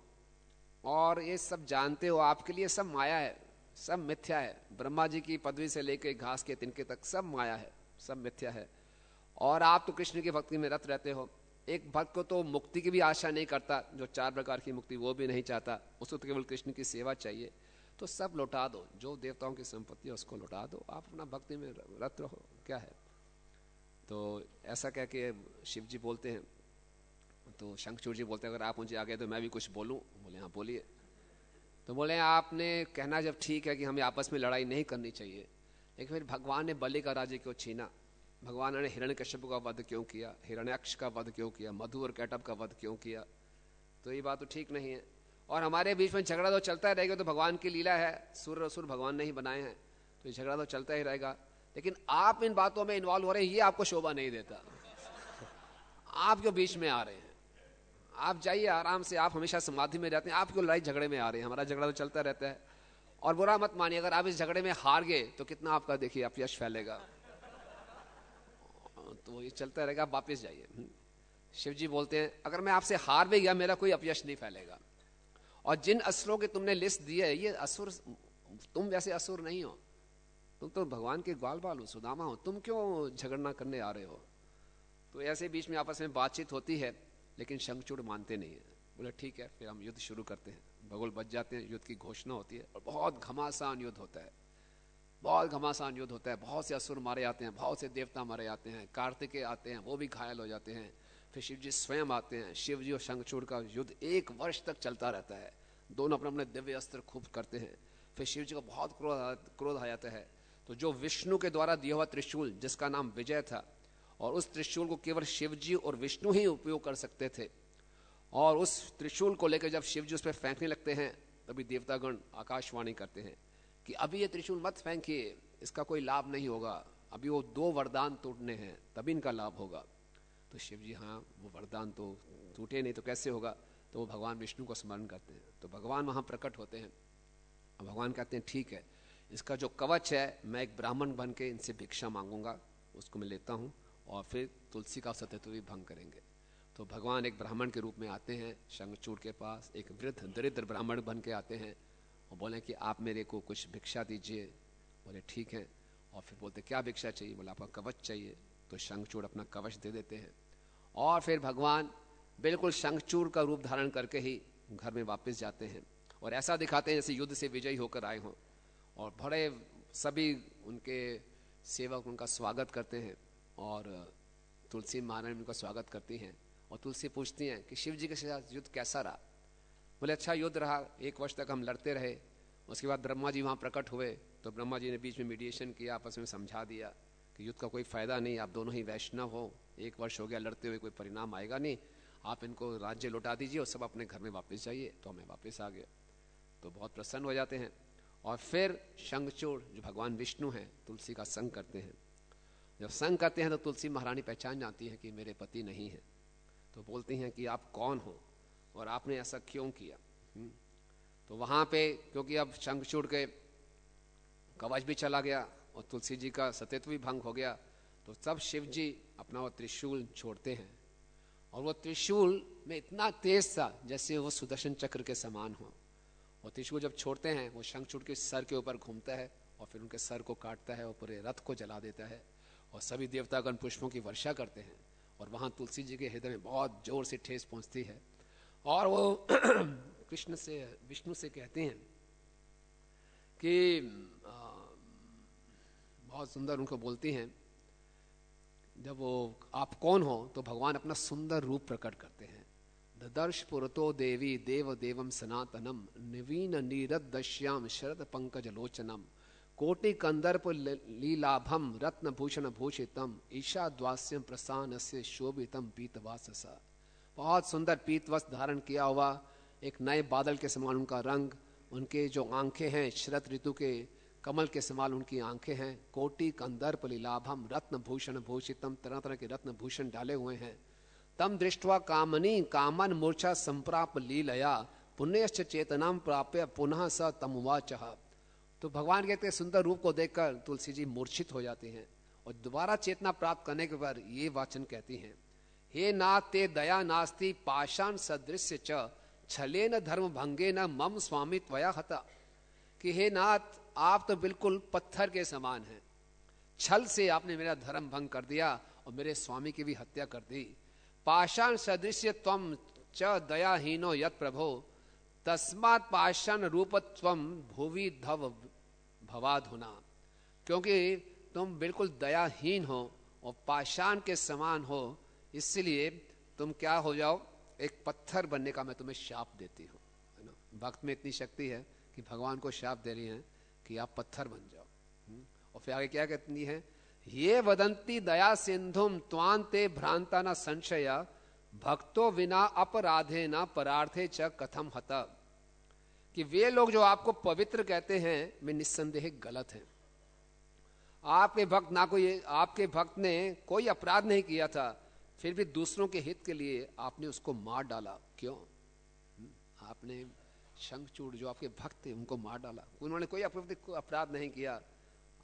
और ये सब जानते हो, आपके लिए सब माया है, सब मिथ्या है। ब्रह्मा जी की पदवी से लेकर घास के तिनके तक सब माया है, सब मिथ्या है। और आप तो कृष्ण की भक्ति में रत रहते हो। एक भक्त को तो मुक्ति की भी आशा नहीं करता, जो 4 प्रकार की मुक्ति वो भी नहीं चाहता, उसको तो केवल कृष्ण की सेवा चाहिए। तो सब लौटा दो, जो देवताओं की संपत्ति है उसको लौटा दो, आप अपना भक्ति में रत रहो, क्या है। तो ऐसा कह के शिव जी बोलते हैं। तो शंखचूड़ जी बोलते हैं, अगर आप मुझे आ गए तो मैं भी कुछ बोलूं। बोले हाँ बोलिए। तो बोले आपने कहना जब ठीक है कि हमें आपस में लड़ाई नहीं करनी चाहिए, लेकिन फिर भगवान ने बलि का राज्य क्यों छीना, भगवान ने हिरण्यकश्यप का वध क्यों किया, हिरण्याक्ष का वध क्यों किया, मधु और कैटभ का वध क्यों किया, तो ये बात तो ठीक नहीं है। और हमारे बीच में झगड़ा तो चलता रहेगा, तो भगवान की लीला है, सुर असुर भगवान ने ही बनाए हैं, तो ये झगड़ा तो चलता ही रहेगा। लेकिन आप इन बातों में इन्वॉल्व हो रहे हैं, ये आपको शोभा नहीं देता। आप क्यों बीच में आ रहे हैं, आप जाइए आराम से, आप हमेशा समाधि में रहते हैं, आप क्यों लड़ाई झगड़े में आ रहे हैं, हमारा झगड़ा तो चलता रहता है। और बुरा मत मानिए, अगर आप इस झगड़े में हार गए तो कितना आपका देखिए अपयश फैलेगा, तो ये चलता रहेगा, आप वापिस जाइए। शिव जी बोलते हैं, अगर मैं आपसे हार भी गया मेरा कोई अपयश नहीं फैलेगा। और जिन असुरों की तुमने लिस्ट दी है, ये असुर तुम वैसे असुर नहीं हो, तुम तो भगवान के ग्वाल बाल हो, सुदामा हो, तुम क्यों झगड़ना करने आ रहे हो। तो ऐसे बीच में आपस में बातचीत होती है, लेकिन शंखचूड़ मानते नहीं है। बोले ठीक है, फिर हम युद्ध शुरू करते हैं। भगोल बच जाते हैं, युद्ध की घोषणा होती है, और बहुत घमासान युद्ध होता है, बहुत घमासान युद्ध होता है। बहुत से असुर मारे जाते हैं, बहुत से देवता मारे जाते हैं, कार्तिकेय आते हैं, वो भी घायल हो जाते हैं। फिर शिव जी स्वयं आते हैं। शिव जी और शंखचूड़ का युद्ध 1 वर्ष तक चलता रहता है, दोनों अपने अपने दिव्य अस्त्र खूब करते हैं। फिर शिव जी को बहुत क्रोध आ जाता है, तो जो विष्णु के द्वारा दिया हुआ त्रिशूल, जिसका नाम विजय था, और उस त्रिशूल को केवल शिव जी और विष्णु ही उपयोग कर सकते थे, और उस त्रिशूल को लेकर जब शिव जी उस पर फेंकने लगते हैं, तभी देवतागण आकाशवाणी करते हैं कि अभी ये त्रिशूल मत फेंकिए, इसका कोई लाभ नहीं होगा, अभी वो 2 वरदान टूटने हैं, तभी इनका लाभ होगा। तो शिव जी, हाँ वो वरदान तो टूटे नहीं तो कैसे होगा, तो वो भगवान विष्णु को स्मरण करते हैं। तो भगवान वहाँ प्रकट होते हैं, और भगवान कहते हैं ठीक है, इसका जो कवच है मैं एक ब्राह्मण बन के इनसे भिक्षा मांगूंगा, उसको मैं लेता हूँ, और फिर तुलसी का सत्यत्व भी भंग करेंगे। तो भगवान एक ब्राह्मण के रूप में आते हैं शंखचूड़ के पास, एक वृद्ध दरिद्र ब्राह्मण बन के आते हैं, और बोले कि आप मेरे को कुछ भिक्षा दीजिए। बोले ठीक है, और फिर बोलते क्या भिक्षा चाहिए, बोले आपका कवच चाहिए। तो शंखचूड़ अपना कवच दे देते हैं, और फिर भगवान बिल्कुल शंखचूड़ का रूप धारण करके ही घर में वापस जाते हैं, और ऐसा दिखाते हैं जैसे युद्ध से विजयी होकर आए हों। और बड़े सभी उनके सेवक उनका स्वागत करते हैं, और तुलसी महारानी उनका स्वागत करती हैं, और तुलसी पूछती हैं कि शिव जी के साथ युद्ध कैसा रहा। बोले अच्छा युद्ध रहा, 1 वर्ष तक हम लड़ते रहे, उसके बाद ब्रह्मा जी वहाँ प्रकट हुए, तो ब्रह्मा जी ने बीच में मीडिएशन किया, आपस में समझा दिया कि युद्ध का कोई फायदा नहीं, आप दोनों ही वैष्णव हो, 1 वर्ष हो गया लड़ते हुए, कोई परिणाम आएगा नहीं, आप इनको राज्य लौटा दीजिए और सब अपने घर में वापस जाइए। तो हमें वापस आ गए, तो बहुत प्रसन्न हो जाते हैं। और फिर शंखचूड़ जो भगवान विष्णु हैं तुलसी का संग करते हैं। जब संग करते हैं तो तुलसी महारानी पहचान जाती है कि मेरे पति नहीं है, तो बोलती हैं कि आप कौन हो और आपने ऐसा क्यों किया। तो वहाँ पे क्योंकि अब शंखचूड़ के कवच भी चला गया और तुलसी जी का सत्यत्व भी भंग हो गया, तो तब शिव जी अपना वो त्रिशूल छोड़ते हैं, और वो त्रिशूल में इतना तेज था जैसे वो सुदर्शन चक्र के समान हो। और त्रिशूल जब छोड़ते हैं वो शंखचूड़ के सर के ऊपर घूमता है, और फिर उनके सर को काटता है और पूरे रथ को जला देता है, और सभी देवतागण पुष्पों की वर्षा करते हैं, और वहाँ तुलसी जी के हृदय में बहुत जोर से ठेस पहुँचती है। और वो कृष्ण से विष्णु से कहते हैं कि बहुत सुंदर उनको बोलती हैं, जब वो आप कौन हो, तो भगवान अपना सुंदर रूप प्रकट करते हैं। ददर्श पुरतो देवी देव देवम सनातनम निवीन नीरद दश्याम शरद पंकज लोचनम कोटि कंदर्प लीलाभम रत्न भूषण भूषितम ईशा द्वास्यम प्रसानस्य शोभितम पीतवाससा। बहुत सुंदर पीत वस्त्र धारण किया हुआ, एक नए बादल के समान उनका रंग, उनके जो आंखें हैं शरद ऋतु के कमल के समान उनकी आंखें हैं। कोटि कंदर्प लीलाभम रत्न भूषण भूषितम, तरह तरह के रत्न भूषण डाले हुए हैं। तम दृष्ट्वा कामनी कामन मूर्छा संप्राप लीलया पुण्यश्च चेतनाम प्राप्य पुनः स तमुवाचः। तो भगवान के सुंदर रूप को देखकर तुलसी जी मूर्छित हो जाती हैं और दोबारा चेतना प्राप्त करने के बाद ये वाचन कहती हैं, हे नाथ ते दया नास्ति पाषाण सदृश्य च छलेन धर्म भंगे न मम स्वामी त्वया हता। कि हे नाथ आप तो बिल्कुल पत्थर के समान हैं, छल से आपने मेरा धर्म भंग कर दिया और मेरे स्वामी की भी हत्या कर दी। पाषाण सदृश्य त्वम च दयाहीनो यत प्रभो तस्मात् पाषाण रूपत्वम भुवि धव भवाधुना। क्योंकि तुम बिल्कुल दयाहीन हो और पाषाण के समान हो, इसलिए तुम क्या हो जाओ, एक पत्थर बनने का मैं तुम्हें शाप देती हूँ, है ना। भक्त में इतनी शक्ति है कि भगवान को शाप दे रही हैं कि आप पत्थर बन जाओ। और फिर आगे क्या कहती है, ये वदंती दया सिंधुम त्वांते भ्रांता न संशया भक्तो विना अपराधे न परार्थे च कथम हता। कि वे लोग जो आपको पवित्र कहते हैं वे निस्संदेह गलत हैं। आपके भक्त ना कोई, आपके भक्त ने कोई अपराध नहीं किया था, फिर भी दूसरों के हित के लिए आपने उसको मार डाला। क्यों? आपने शंखचूड़ जो आपके भक्त थे उनको मार डाला, उन्होंने कोई अपराध नहीं किया।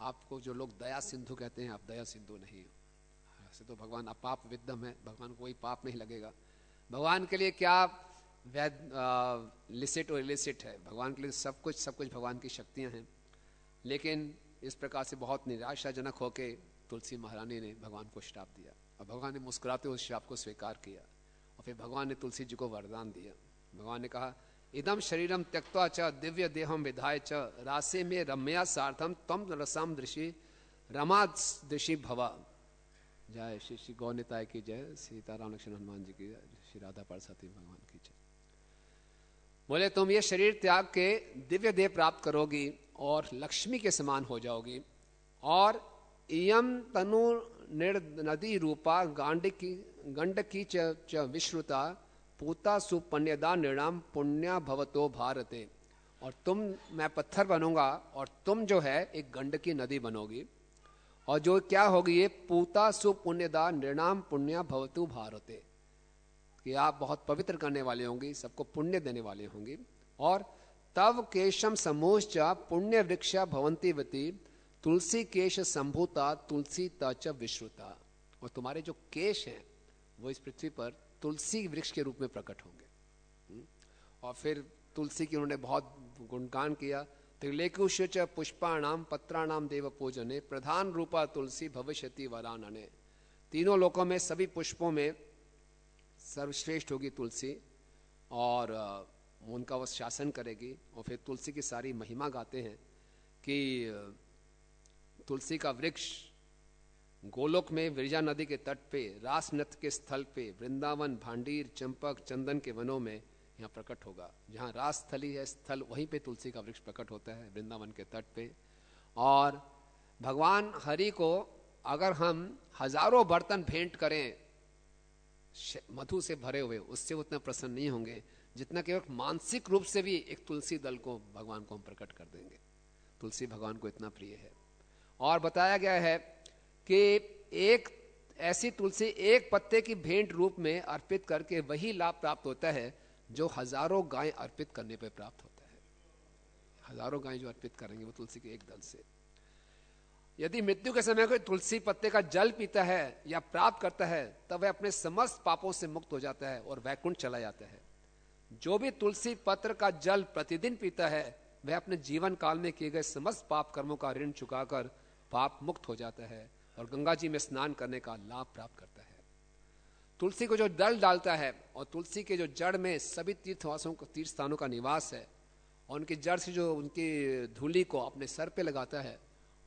आपको जो लोग दया सिंधु कहते हैं, आप दया सिंधु नहीं हो। ऐसे तो भगवान अपाप विद्यम है, भगवान को कोई पाप नहीं लगेगा। भगवान के लिए क्या लिसिट और इलिसिट है, भगवान के लिए सब कुछ भगवान की शक्तियां हैं। लेकिन इस प्रकार से बहुत निराशाजनक होके तुलसी महारानी ने भगवान को श्राप दिया और भगवान ने मुस्कुराते उस श्राप को स्वीकार किया। और फिर भगवान ने तुलसी जी को वरदान दिया। भगवान ने कहा, इदम शरीरम त्यक्त्वा च दिव्य देहम विधाय च रासे में रम्या सार्थम तम रसाम दृषि रमा दृषि भवा। जय श्री श्री गौनिताय की जय, सीताराम लक्ष्मण हनुमान जी की जय, श्री राधा पार्वती भगवान की जय। बोले तुम ये शरीर त्याग के दिव्य देह प्राप्त करोगी और लक्ष्मी के समान हो जाओगी। और इयम तनु नदी रूपा गंडकी च विश्रुता पूता सुपन्यदा निर्णाम पुण्या भवतो भारते। और तुम, मैं पत्थर बनूंगा और तुम जो है एक गंडकी नदी बनोगी, और जो क्या होगी, ये पूता सुपुण्यदा निर्णाम पुण्या भवतु भारते, कि आप बहुत पवित्र करने वाले होंगी, सबको पुण्य देने वाले होंगी। और तव केशम समोश्च पुण्य वृक्षा भवंतीवती तुलसी केश संभूता तुलसी तच विश्रुता। और तुम्हारे जो केश हैं वो इस पृथ्वी पर तुलसी वृक्ष के रूप में प्रकट होंगे। और फिर तुलसी की उन्होंने बहुत गुणगान किया। त्रिलेकुश च पुष्पाणाम पत्राणाम देव पूजने प्रधान रूपा तुलसी भविष्यति वरानने। तीनों लोकों में सभी पुष्पों में सर्वश्रेष्ठ होगी तुलसी, और उनका वह शासन करेगी। और फिर तुलसी की सारी महिमा गाते हैं कि तुलसी का वृक्ष गोलोक में विरजा नदी के तट पे, रास नृत्य के स्थल पे, वृंदावन, भांडीर, चंपक, चंदन के वनों में यहाँ प्रकट होगा। जहाँ रास स्थली है स्थल, वहीं पे तुलसी का वृक्ष प्रकट होता है, वृंदावन के तट पे। और भगवान हरि को अगर हम हजारों बर्तन भेंट करें मधु से भरे हुए, उससे उतना प्रसन्न नहीं होंगे जितना केवल मानसिक रूप से भी एक तुलसी दल को भगवान को हम प्रकट कर देंगे। तुलसी भगवान को इतना प्रिय है। और बताया गया है कि एक ऐसी तुलसी एक पत्ते की भेंट रूप में अर्पित करके वही लाभ प्राप्त होता है जो हजारों गाय अर्पित करने पर प्राप्त होता है। हजारों गाय जो अर्पित करेंगे वो तुलसी के एक दल से। यदि मृत्यु के समय कोई तुलसी पत्ते का जल पीता है या प्राप्त करता है तब वह अपने समस्त पापों से मुक्त हो जाता है और वैकुंठ चला जाता है। जो भी तुलसी पत्र का जल प्रतिदिन पीता है वह अपने जीवन काल में किए गए समस्त पाप कर्मों का ऋण चुकाकर पाप मुक्त हो जाता है और गंगा जी में स्नान करने का लाभ प्राप्त करता है। तुलसी को जो दल डालता है और तुलसी के जो जड़ में सभी तीर्थ स्थानों का निवास है और उनकी जड़ से जो उनकी धूली को अपने सर पे लगाता है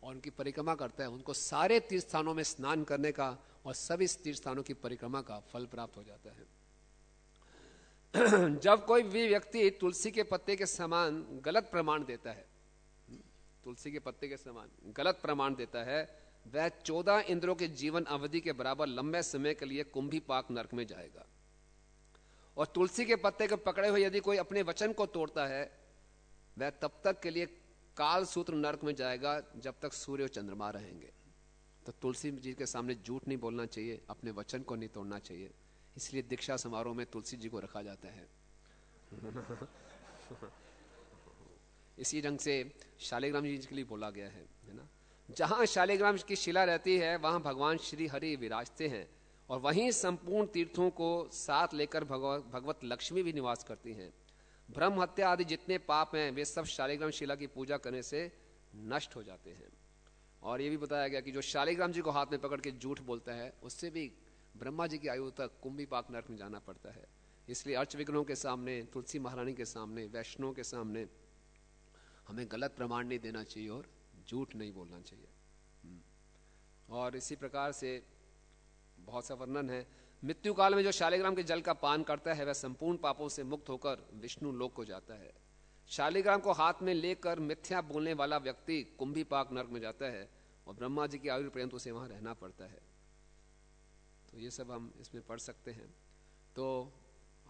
और उनकी परिक्रमा करता है, उनको सारे तीर्थ स्थानों में स्नान करने का और सभी तीर्थ स्थानों की परिक्रमा का फल प्राप्त हो जाता है। जब कोई भी व्यक्ति तुलसी के पत्ते के समान गलत प्रमाण देता है तुलसी के पत्ते के समान गलत प्रमाण देता है, वह 14 इंद्रों के जीवन अवधि के बराबर लंबे समय के लिए कुंभी पाक नरक में जाएगा। और तुलसी के पत्ते को पकड़े हुए यदि कोई अपने वचन को तोड़ता है, वह तब तक के लिए काल सूत्र नरक में जाएगा जब तक सूर्य और चंद्रमा रहेंगे। तो तुलसी जी के सामने झूठ नहीं बोलना चाहिए, अपने वचन को नहीं तोड़ना चाहिए। इसलिए दीक्षा समारोह में तुलसी जी को रखा जाता है। इसी ढंग से शालिग्राम जी के लिए बोला गया है ना, जहां शालिग्राम की शिला रहती है वहां भगवान श्री हरि विराजते हैं, और वहीं संपूर्ण तीर्थों को साथ लेकर भगवत लक्ष्मी भी निवास करती हैं। ब्रह्म हत्या आदि जितने पाप हैं वे सब शालिग्राम शिला की पूजा करने से नष्ट हो जाते हैं। और ये भी बताया गया कि जो शालिग्राम जी को हाथ में पकड़ के झूठ बोलता है उससे भी ब्रह्मा जी की आयु तक कुंभी पाक नरक में जाना पड़ता है। इसलिए अर्च विग्रहों के सामने, तुलसी महारानी के सामने, वैष्णव के सामने हमें गलत प्रमाण नहीं देना चाहिए और झूठ नहीं बोलना चाहिए। और इसी प्रकार से बहुत सा वर्णन है। मृत्यु काल में जो शालिग्राम के जल का पान करता है वह संपूर्ण पापों से मुक्त होकर विष्णु लोक को जाता है। शालिग्राम को हाथ में लेकर मिथ्या बोलने वाला व्यक्ति कुंभी पाक नरक में जाता है और ब्रह्मा जी की आयु पर्यंत उसे वहां रहना पड़ता है। तो ये सब हम इसमें पढ़ सकते हैं। तो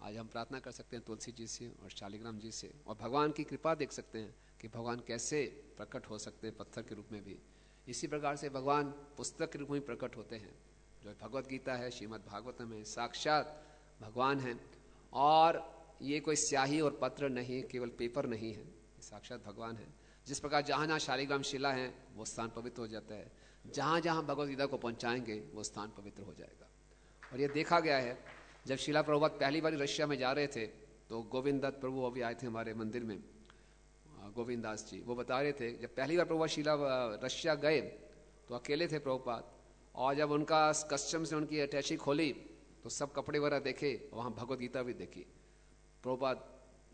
आज हम प्रार्थना कर सकते हैं तुलसी जी से और शालिग्राम जी से, और भगवान की कृपा देख सकते हैं कि भगवान कैसे प्रकट हो सकते हैं पत्थर के रूप में भी। इसी प्रकार से भगवान पुस्तक के रूप में प्रकट होते हैं। जो भगवत गीता है, श्रीमद् भागवतम है, साक्षात भगवान है। और ये कोई स्याही और पत्र नहीं, केवल पेपर नहीं है, साक्षात भगवान है। जिस प्रकार जहाँ जहाँ शालिग्राम शिला है वो स्थान पवित्र हो जाता है, जहाँ जहाँ भगवत गीता को पहुँचाएंगे वो स्थान पवित्र हो जाएगा। और ये देखा गया है, जब शिला प्रभुपाद पहली बार रशिया में जा रहे थे तो गोविंद दत्त प्रभु अभी आए थे हमारे मंदिर में, गोविंद दास जी, वो बता रहे थे जब पहली बार प्रभुपाद शिला रशिया गए तो अकेले थे प्रभुपाद, और जब उनका कस्टम से उनकी अटैची खोली तो सब कपड़े वगैरह देखे, वहाँ भगवत गीता भी देखी। प्रभुपाद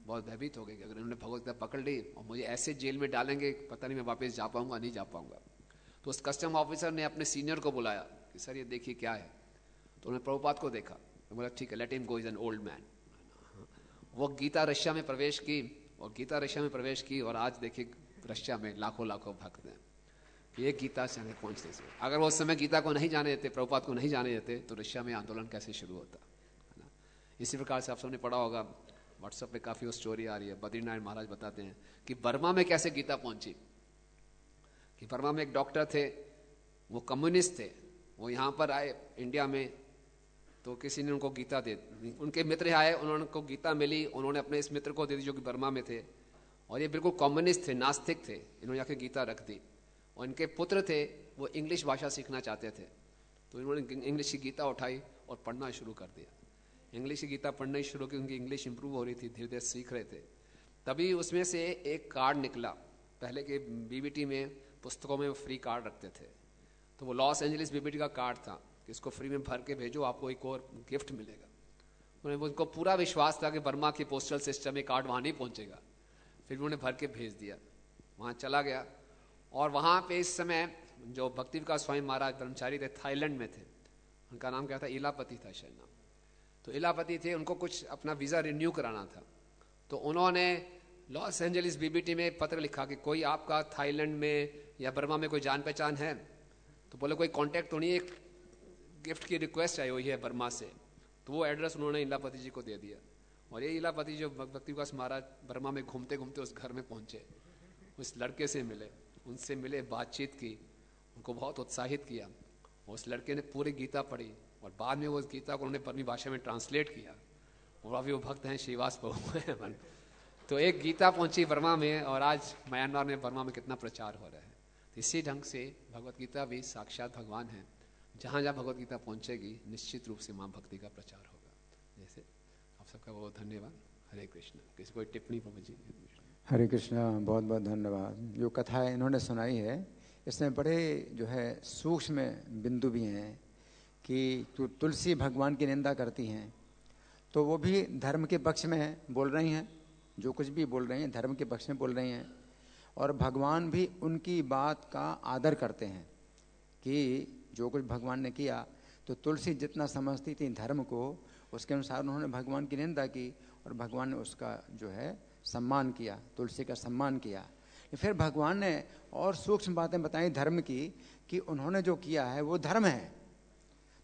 बहुत भयभीत हो गए कि अगर उन्होंने भगवत गीता पकड़ ली और मुझे ऐसे जेल में डालेंगे, पता नहीं मैं वापस जा पाऊंगा नहीं जा पाऊंगा। तो उस कस्टम ऑफिसर ने अपने सीनियर को बुलाया कि सर ये देखिए क्या है। तो उन्होंने प्रभुपाद को देखा, तो बोला ठीक है, let him go, is an old man. वो गीता रशिया में प्रवेश की, और गीता रशिया में प्रवेश की, और आज देखिए रशिया में लाखों लाखों भक्त हैं। ये गीता से हमें पहुंचने से, अगर वो उस समय गीता को नहीं जाने देते, प्रभुपाद को नहीं जाने देते, तो रशिया में आंदोलन कैसे शुरू होता है ना। इसी प्रकार से आप सबने पढ़ा होगा, व्हाट्सएप पे काफ़ी वो स्टोरी आ रही है, बद्रीनारायण महाराज बताते हैं कि बर्मा में कैसे गीता पहुंची। कि बर्मा में एक डॉक्टर थे, वो कम्युनिस्ट थे, वो यहाँ पर आए इंडिया में, तो किसी ने उनको गीता दे, उनके मित्र आए, उनको गीता मिली, उन्होंने अपने इस मित्र को दे दी जो कि बर्मा में थे, और ये बिल्कुल कम्युनिस्ट थे, नास्तिक थे। इन्होंने जाके गीता रख दी। और इनके पुत्र थे, वो इंग्लिश भाषा सीखना चाहते थे, तो इन्होंने इंग्लिश की गीता उठाई और पढ़ना शुरू कर दिया। इंग्लिश की गीता पढ़ना ही शुरू की, उनकी इंग्लिश इंप्रूव हो रही थी, धीरे धीरे सीख रहे थे। तभी उसमें से एक कार्ड निकला, पहले के बीबीटी में पुस्तकों में फ्री कार्ड रखते थे, तो वो लॉस एंजलिस बीबीटी का कार्ड था कि इसको फ्री में भर के भेजो, आपको एक और गिफ्ट मिलेगा। उनको पूरा विश्वास था कि बर्मा की पोस्टल सिस्टम में कार्ड वहाँ नहीं पहुँचेगा। फिर उन्होंने भर के भेज दिया, वहाँ चला गया। और वहाँ पे इस समय जो भक्ति विकास स्वामी महाराज ब्रह्मचारी थे, थाईलैंड में थे, उनका नाम क्या था, इलापति था शायद नाम। तो इलापति थे, उनको कुछ अपना वीज़ा रिन्यू कराना था, तो उन्होंने लॉस एंजलिस बीबीटी में पत्र लिखा कि कोई आपका थाईलैंड में या बर्मा में कोई जान पहचान है। तो बोले कोई कांटेक्ट तो नहीं, एक गिफ्ट की रिक्वेस्ट आई हुई है बर्मा से। तो वो एड्रेस उन्होंने इलापति जी को दे दिया, और ये इलापति जो भक्ति विकास महाराज बर्मा में घूमते घूमते उस घर में पहुंचे, उस लड़के से मिले, उनसे मिले, बातचीत की, उनको बहुत उत्साहित किया। उस लड़के ने पूरी गीता पढ़ी, और बाद में वो उस गीता को उन्होंने बर्मी भाषा में ट्रांसलेट किया, और अभी वो भक्त हैं श्रीवास प्रभु। तो एक गीता पहुंची बर्मा में, और आज म्यांमार में, बर्मा में कितना प्रचार हो रहा है। तो इसी ढंग से भगवत गीता भी साक्षात भगवान है। जहाँ जहाँ भगवत गीता पहुंचेगी निश्चित रूप से माँ भक्ति का प्रचार होगा। जैसे आप सबका बहुत धन्यवाद। हरे कृष्ण। किसी कोई टिप्पणी प्रभु जी? हरे कृष्णा, बहुत बहुत धन्यवाद। जो कथा इन्होंने सुनाई है इसमें बड़े जो है सूक्ष्म बिंदु भी हैं कि तुलसी भगवान की निंदा करती हैं, तो वो भी धर्म के पक्ष में बोल रही हैं, जो कुछ भी बोल रही हैं धर्म के पक्ष में बोल रही हैं, और भगवान भी उनकी बात का आदर करते हैं कि जो कुछ भगवान ने किया। तो तुलसी जितना समझती थी धर्म को, उसके अनुसार उन्होंने भगवान की निंदा की, और भगवान ने उसका जो है सम्मान किया, तुलसी का सम्मान किया। फिर भगवान ने और सूक्ष्म बातें बताई धर्म की कि उन्होंने जो किया है वो धर्म है।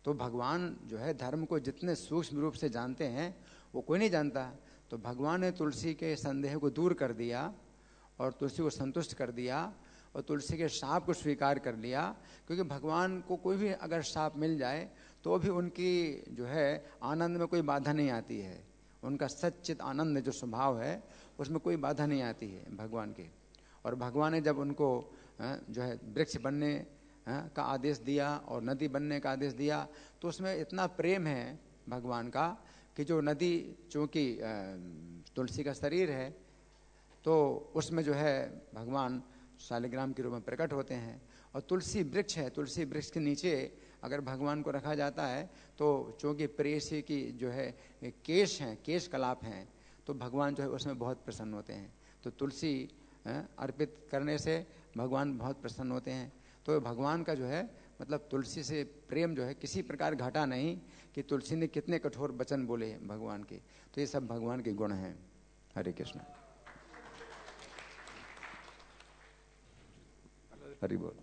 तो भगवान जो है धर्म को जितने सूक्ष्म रूप से जानते हैं वो कोई नहीं जानता। तो भगवान ने तुलसी के संदेह को दूर कर दिया और तुलसी को संतुष्ट कर दिया और तुलसी के शाप को स्वीकार कर लिया, क्योंकि भगवान को कोई भी अगर शाप मिल जाए तो भी उनकी जो है आनंद में कोई बाधा नहीं आती है। उनका सच्चित आनंद जो स्वभाव है उसमें कोई बाधा नहीं आती है भगवान के। और भगवान ने जब उनको जो है वृक्ष बनने का आदेश दिया और नदी बनने का आदेश दिया तो उसमें इतना प्रेम है भगवान का कि जो नदी चूँकि तुलसी का शरीर है तो उसमें जो है भगवान शालिग्राम के रूप में प्रकट होते हैं। और तुलसी वृक्ष है, तुलसी वृक्ष के नीचे अगर भगवान को रखा जाता है तो चूँकि प्रेयसी की जो है केश हैं, केश कलाप हैं, तो भगवान जो है उसमें बहुत प्रसन्न होते हैं। तो तुलसी अर्पित करने से भगवान बहुत प्रसन्न होते हैं। तो भगवान का जो है मतलब तुलसी से प्रेम जो है किसी प्रकार घटा नहीं कि तुलसी ने कितने कठोर वचन बोले भगवान के। तो ये सब भगवान के गुण हैं। हरे कृष्ण, हरि बोल।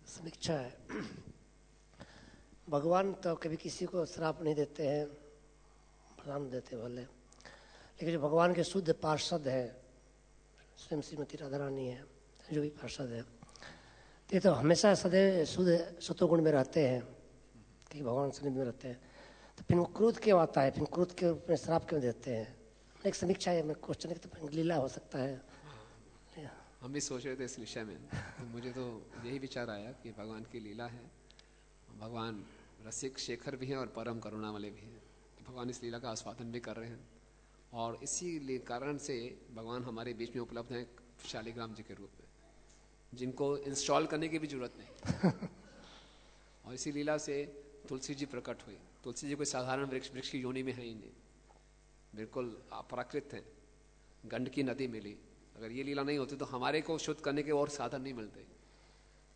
समीक्षा है, भगवान तो कभी किसी को श्राप नहीं देते हैं, वरदान देते भले, लेकिन जो भगवान के शुद्ध पार्षद है, स्वयं श्रीमती राधा रानी है जो भी पार्षद है, ये तो हमेशा सदैव शुद्ध सत्वगुण में रहते हैं कि भगवान सन्निधि में रहते हैं। तो फिर वो क्रोध क्यों आता है, फिर क्रोध के रूप में श्राप क्यों देते हैं? एक समीक्षा है, मैं क्वेश्चन है कि तो लीला हो सकता है। हम भी सोच रहे थे इस विषय में, तो मुझे तो यही विचार आया कि भगवान की लीला है। भगवान रसिक शेखर भी हैं और परम करुणा वाले भी हैं। भगवान इस लीला का आस्वादन भी कर रहे हैं और इसी कारण से भगवान हमारे बीच में उपलब्ध हैं शालिग्राम जी के रूप में, जिनको इंस्टॉल करने की भी जरूरत नहीं। और इसी लीला से तुलसी जी प्रकट हुई। तुलसी जी कोई साधारण वृक्ष की योनि में है ही नहीं, बिल्कुल अपराकृत हैं। गंड की नदी मिली, अगर ये लीला नहीं होती तो हमारे को शुद्ध करने के और साधन नहीं मिलते।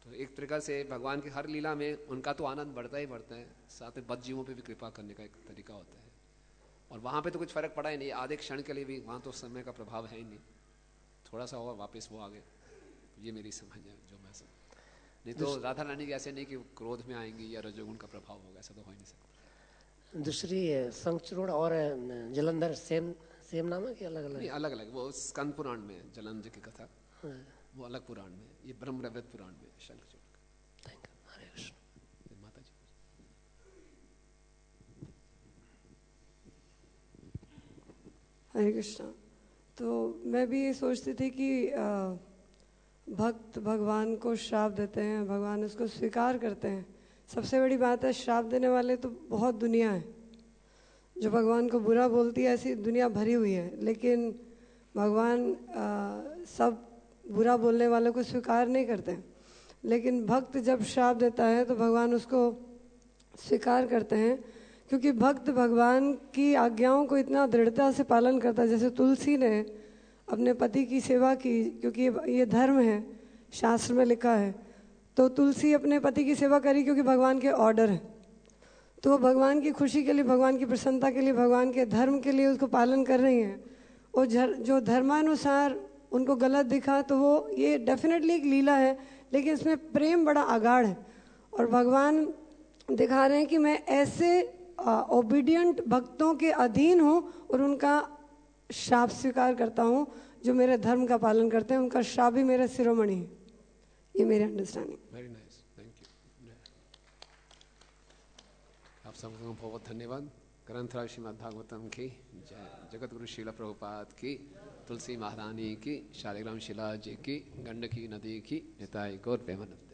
तो एक प्रकार से भगवान की हर लीला में उनका तो आनंद बढ़ता ही बढ़ता है, साथ में बद्ध जीवों पे भी कृपा करने का एक तरीका होता है। और वहाँ पे तो कुछ फर्क पड़ा ही नहीं, आधे क्षण के लिए भी वहाँ तो समय का प्रभाव है ही नहीं, थोड़ा सा होगा वापस वो आगे। ये मेरी समझ है जो मैं समझ। नहीं तो राधा रानी की ऐसे नहीं कि क्रोध में आएंगी या रजोगुण का प्रभाव होगा, ऐसा तो हो ही नहीं सकता। दूसरी शंखचूड़ और जलंधर सेम नाम है कि अलग अलग? अलग अलग, वो स्कंद पुराण में है जलंधर की कथा, वो अलग पुराण में, ये ब्रह्मवृत पुराण में शंखचूड़। Thank you. हरे कृष्ण। माता जी, हरे कृष्णा। तो मैं भी ये सोचती थी कि भक्त भगवान को श्राप देते हैं, भगवान उसको स्वीकार करते हैं। सबसे बड़ी बात है, श्राप देने वाले तो बहुत दुनिया है, जो भगवान को बुरा बोलती है, ऐसी दुनिया भरी हुई है। लेकिन भगवान सब बुरा बोलने वालों को स्वीकार नहीं करते। लेकिन भक्त जब श्राप देता है तो भगवान उसको स्वीकार करते हैं, क्योंकि भक्त भगवान की आज्ञाओं को इतना दृढ़ता से पालन करता है। जैसे तुलसी ने अपने पति की सेवा की, क्योंकि ये धर्म है, शास्त्र में लिखा है। तो तुलसी अपने पति की सेवा करी क्योंकि भगवान के ऑर्डर है। तो भगवान की खुशी के लिए, भगवान की प्रसन्नता के लिए, भगवान के धर्म के लिए उसको पालन कर रही हैं। और जो धर्मानुसार उनको गलत दिखा तो वो ये डेफिनेटली एक लीला है, लेकिन इसमें प्रेम बड़ा आगाढ़ है। और भगवान दिखा रहे हैं कि मैं ऐसे ओबीडियंट भक्तों के अधीन हूँ और उनका श्राप स्वीकार करता हूँ जो मेरे धर्म का पालन करते हैं। उनका श्राप भी मेरा शिरोमणि है। ये मेरी understanding. Very nice, thank you. आप सबको बहुत धन्यवाद। ग्रंथराज श्रीमद् भागवतम की जय, जगत गुरु श्रील प्रभुपाद की, तुलसी महारानी की, शालिग्राम शिला जी की, गंडकी नदी की, निताई गौर प्रेमानंद।